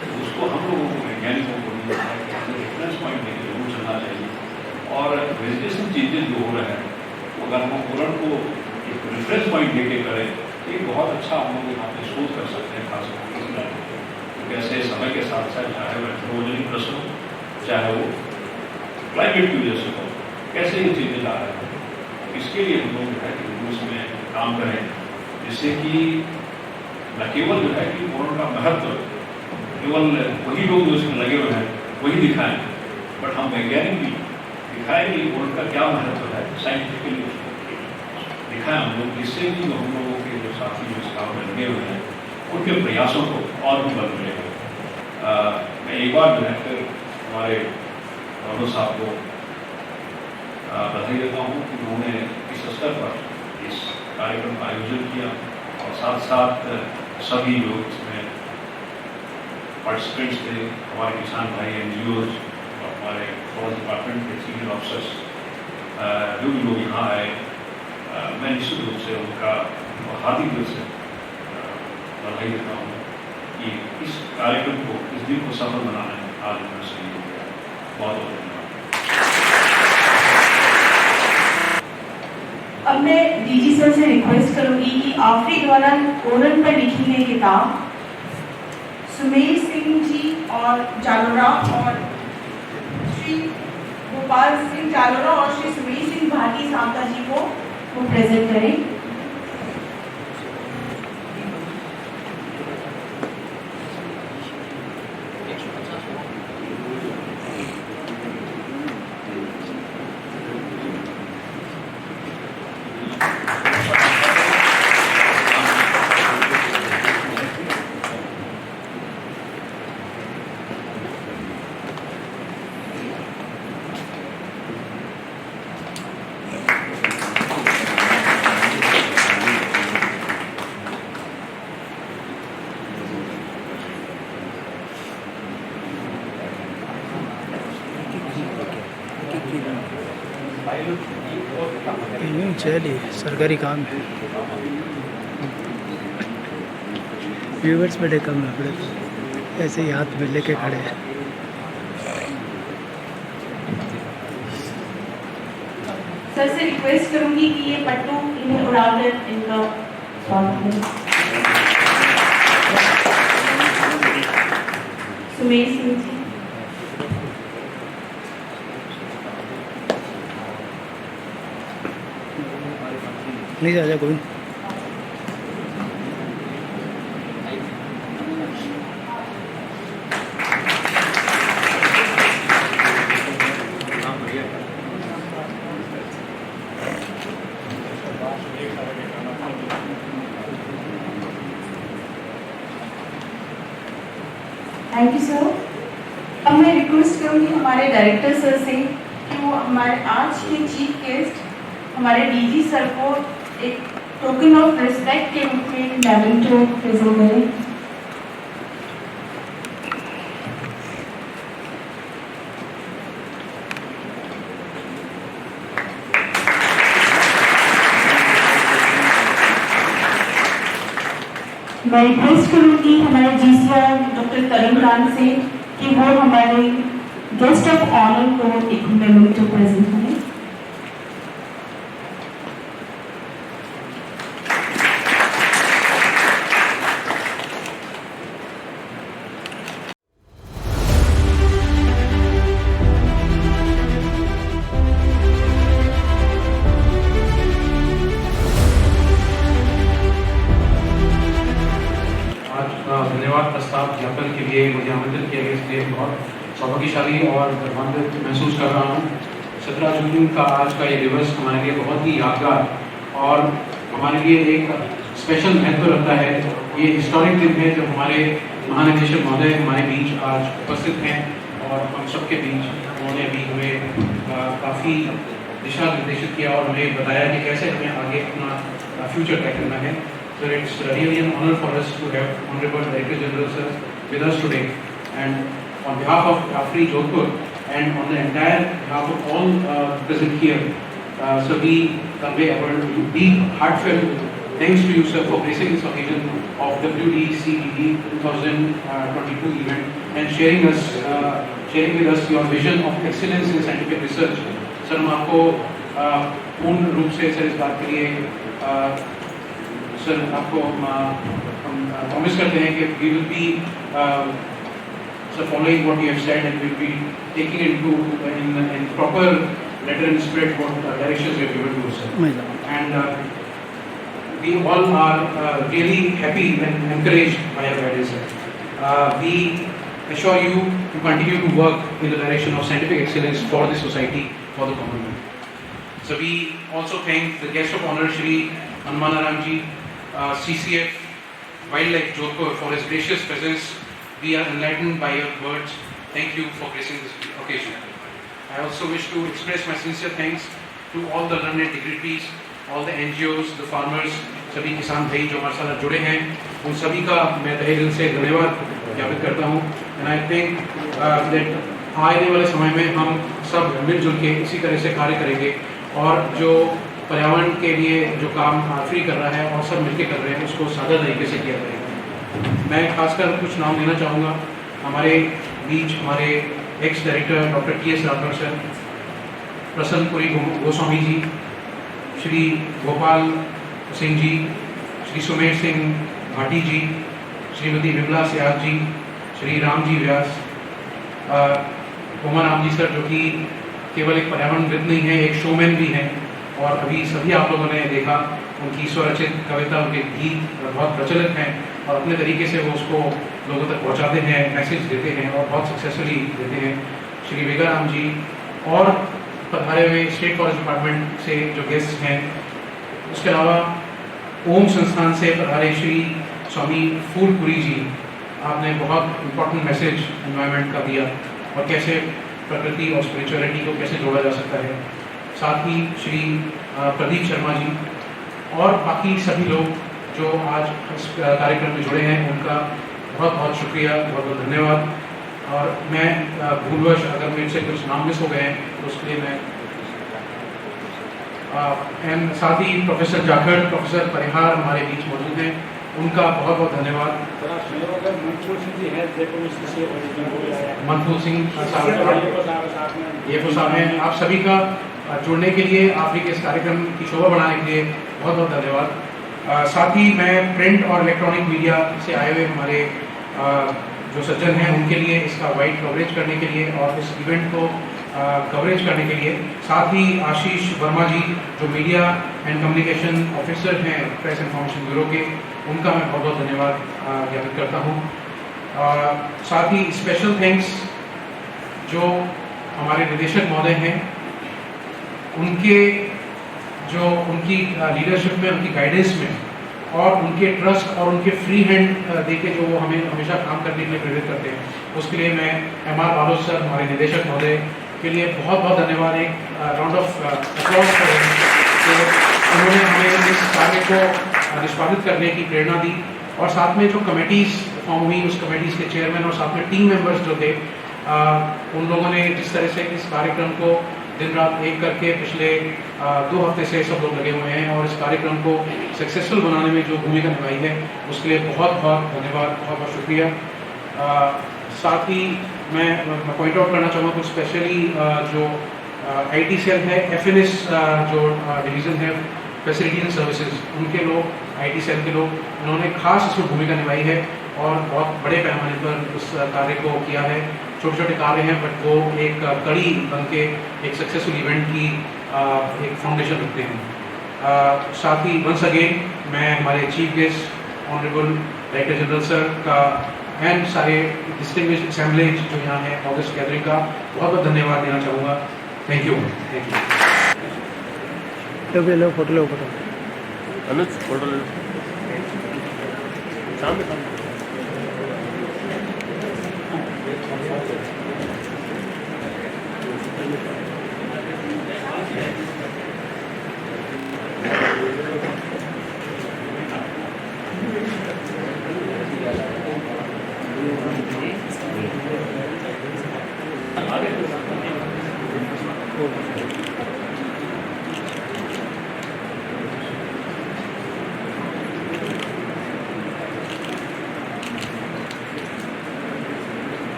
तो उसको हम लोगों को वैज्ञानिकों को भी रेफरेंस पॉइंट लेकर जरूर चलना चाहिए। और वेजिटेशन चेंजेस जो हो रहे हैं वो अगर हम उरण को एक रेफरेंस पॉइंट लेके करें तो एक बहुत अच्छा हम लोग यहाँ पे शोध कर सकते हैं खास करके कैसे समय के साथ साथ चाहे वो एंथ्रोपोजेनिक प्रश्न हो चाहे वो क्लाइमेट की वजह से हो कैसे ये चीज़ें ला रहे हैं। इसके लिए हम लोग जो है कि उसमें काम करें जिससे कि न केवल जो है कि उरण का महत्व केवल वही लोग जो इसमें लगे हुए हैं वही दिखाएं बट हम वैज्ञानिक भी दिखाएं कि उरण का क्या महत्व है साइंटिफिकली उसको दिखाएं हम लोग जिससे कि जो हम लोगों के जो साथी जो इस काम में लगे हुए हैं उनके प्रयासों को और भी बल मिलेगा। मैं एक बार जो है फिर हमारे राणो साहब को बधाई देता हूँ कि उन्होंने इस स्तर पर इस कार्यक्रम का आयोजन किया और साथ साथ सभी लोग इसमें पार्टिसिपेंट्स थे हमारे किसान भाई NGOs और हमारे फॉरेस्ट डिपार्टमेंट के सीनियर ऑफिसर्स जो भी लोग यहाँ आए मैं निश्चित रूप से उनका हार्दिक दिल से बधाई देता हूँ कि इस कार्यक्रम को इस दिन को सफल बनाने में आज उन्होंने सहयोग किया। बहुत बहुत धन्यवाद। अब मैं डीजी सर से रिक्वेस्ट करूंगी कि आफरी द्वारा उरण पर लिखी गई किताब सुमेर सिंह जी और जालोरा और श्री गोपाल सिंह जालोरा और श्री सुमेर सिंह भाटी सावता जी को वो प्रेजेंट करें। चलिए सरकारी काम है व्यूवर्स बड़े कम है बड़े ऐसे ही हाथ में लेके खड़े हैं। सर से रिक्वेस्ट करूंगी कि ये पट्टू इन्हें उड़ाकर इनका स्वागत करें। सुमेर सिंह जी नहीं जा गोविंद थैंक यू सर। अब मैं रिक्वेस्ट करूंगी हमारे डायरेक्टर सर से कि वो हमारे आज के चीफ गेस्ट हमारे डीजी सर को एक टोकन ऑफ रिस्पेक्ट के रूप में मेमेंटो प्रेजेंट करें। मैं रिक्वेस्ट करूंगी हमारे जीसीआर डॉक्टर करीमखान से कि वो हमारे गेस्ट ऑफ ऑनर को एक मेमेंटो प्रेजेंट करें। बहुत सौभाग्यशाली और गर्वान्वित महसूस कर रहा हूँ। 17 जून का आज का ये दिवस हमारे लिए बहुत ही यादगार और हमारे लिए एक स्पेशल महत्व रखता है। ये हिस्टोरिक दिन है जब हमारे महानिदेशक महोदय हमारे बीच आज उपस्थित हैं और हम सबके बीच उन्होंने भी हमें काफ़ी दिशा निर्देशित किया और हमें बताया कि कैसे हमें आगे अपना फ्यूचर तय करना है। So it's really an honor for us to have Honorable Director General Sir with us today, and on behalf of AFRI Jodhpur and on the entire behalf of all present here, so we convey our deep, heartfelt thanks to you, sir, for gracing this occasion of WDCED 2022 event and sharing with us your vision of excellence in scientific research. Sir हम आपको पूर्ण रूप से sir इस बात के लिए sir आपको हम प्रॉमिस करते हैं कि we will be so following what you have said and we'll be taking it in proper letter and spirit what directions you have given to us, sir. And we all are really happy and encouraged by your guidance, sir. We assure you to continue to work in the direction of scientific excellence for the society, for the common man. So we also thank the guest of honor, Shri Hanuman Ji, CCF Wildlife Jodhpur, for his gracious presence. We are enlightened by your words. Thank you for gracing this occasion. I also wish to express my sincere thanks to all the learned dignitaries, all the NGOs, the farmers, सभी किसान भाई जो हमारे साथ जुड़े हैं, उन सभी का मैं तहे दिल से धन्यवाद ज्ञापित करता हूँ। And I think that आने वाले समय में हम सब मिलजुल के इसी तरह से कार्य करेंगे और जो पर्यावरण के लिए जो काम आफरी कर रहा है और सब मिलकर कर रहे हैं उसको सादा तरीके से किया जाएगा। मैं खासकर कुछ नाम लेना चाहूँगा। हमारे बीच हमारे ex director doctor TS Rathore sir, Prasannapuri Goswami ji, Shri Gopal Singh ji, Shri Sumer Singh Bhati ji, Shrimati Vimla Siyag ji, Shri Ram ji Vyas, Uma Ram ji sir जो कि केवल एक पर्यावरणविद नहीं है, एक शोमैन भी हैं और अभी सभी आप लोगों ने देखा उनकी स्वरचित कविता, उनके गीत बहुत प्रचलित हैं और अपने तरीके से वो उसको लोगों तक पहुंचाते हैं, मैसेज देते हैं और बहुत सक्सेसफुली देते हैं। श्री वेगा राम जी और पधारे हुए स्टेट फॉरेस्ट डिपार्टमेंट से जो गेस्ट हैं, उसके अलावा ओम संस्थान से पधारे श्री स्वामी फूलपुरी जी, आपने बहुत इम्पोर्टेंट मैसेज एनवायरनमेंट का दिया और कैसे प्रकृति और स्पिरिचुअलिटी को कैसे जोड़ा जा सकता है। साथ ही श्री प्रदीप शर्मा जी और बाकी सभी लोग जो आज इस कार्यक्रम में जुड़े हैं, उनका बहुत बहुत शुक्रिया, बहुत बहुत धन्यवाद। और मैं भूलवश अगर मेरे से कुछ नाम मिस हो गए हैं तो उसके लिए मैं एंड साथ ही प्रोफेसर जाखड़, प्रोफेसर परिहार हमारे बीच मौजूद हैं, उनका बहुत बहुत धन्यवाद। मनफूर सिंह साहब ये साहब हैं, आप सभी का जुड़ने के लिए, आप के इस कार्यक्रम की शोभा बढ़ाने के लिए बहुत बहुत धन्यवाद। साथ ही मैं प्रिंट और इलेक्ट्रॉनिक मीडिया से आए हुए हमारे जो सज्जन हैं उनके लिए इसका वाइड कवरेज करने के लिए और इस इवेंट को कवरेज करने के लिए, साथ ही आशीष वर्मा जी जो मीडिया एंड कम्युनिकेशन ऑफिसर हैं प्रेस इन्फॉर्मेशन ब्यूरो के, उनका मैं बहुत बहुत धन्यवाद ज्ञापित करता हूँ। साथ ही स्पेशल थैंक्स जो हमारे निदेशक महोदय हैं, उनके जो उनकी लीडरशिप में, उनकी गाइडेंस में और उनके ट्रस्ट और उनके फ्री हैंड देके जो वो हमें हमेशा काम करने के लिए प्रेरित करते हैं, उसके लिए मैं MR बालोद सर हमारे निदेशक महोदय के लिए बहुत बहुत धन्यवाद। एक राउंड ऑफ अप्लॉज करें तो उन्होंने हमें इस कार्य को निष्पादित करने की प्रेरणा दी और साथ में जो कमेटीज़ फॉर्म हुई, उस कमेटीज़ के चेयरमैन और साथ में टीम मेंबर्स जो थे, उन लोगों ने जिस तरह से इस कार्यक्रम को दिन रात एक करके पिछले 2 हफ्ते से सब लोग लगे हुए हैं और इस कार्यक्रम को सक्सेसफुल बनाने में जो भूमिका निभाई है उसके लिए बहुत बहुत धन्यवाद, बहुत बहुत शुक्रिया। साथ ही मैं पॉइंट आउट करना चाहूँगा कुछ स्पेशली जो IT सेल है, FNS जो डिवीज़न है फैसिलिटी एंड सर्विसेज, उनके लोग, IT सेल के लोग, उन्होंने खास इसमें भूमिका निभाई है और बहुत बड़े पैमाने पर उस कार्य को किया है। छोटे छोटे कार्य हैं बट वो एक कड़ी बन के एक सक्सेसफुल इवेंट की एक फाउंडेशन रखते हैं। साथ ही वंस अगेन मैं हमारे chief guest honourable director general sir का एंड सारे डिस्टिंग्विश्ड असेंबलेज जो यहाँ है ऑगस्ट गैदरिंग का बहुत बहुत धन्यवाद देना चाहूँगा। Thank you. Low photo low photo Anuj photo ले सामने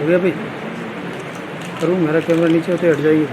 हो गया भाई, करूँ मेरा कैमरा नीचे होते हट जाइए।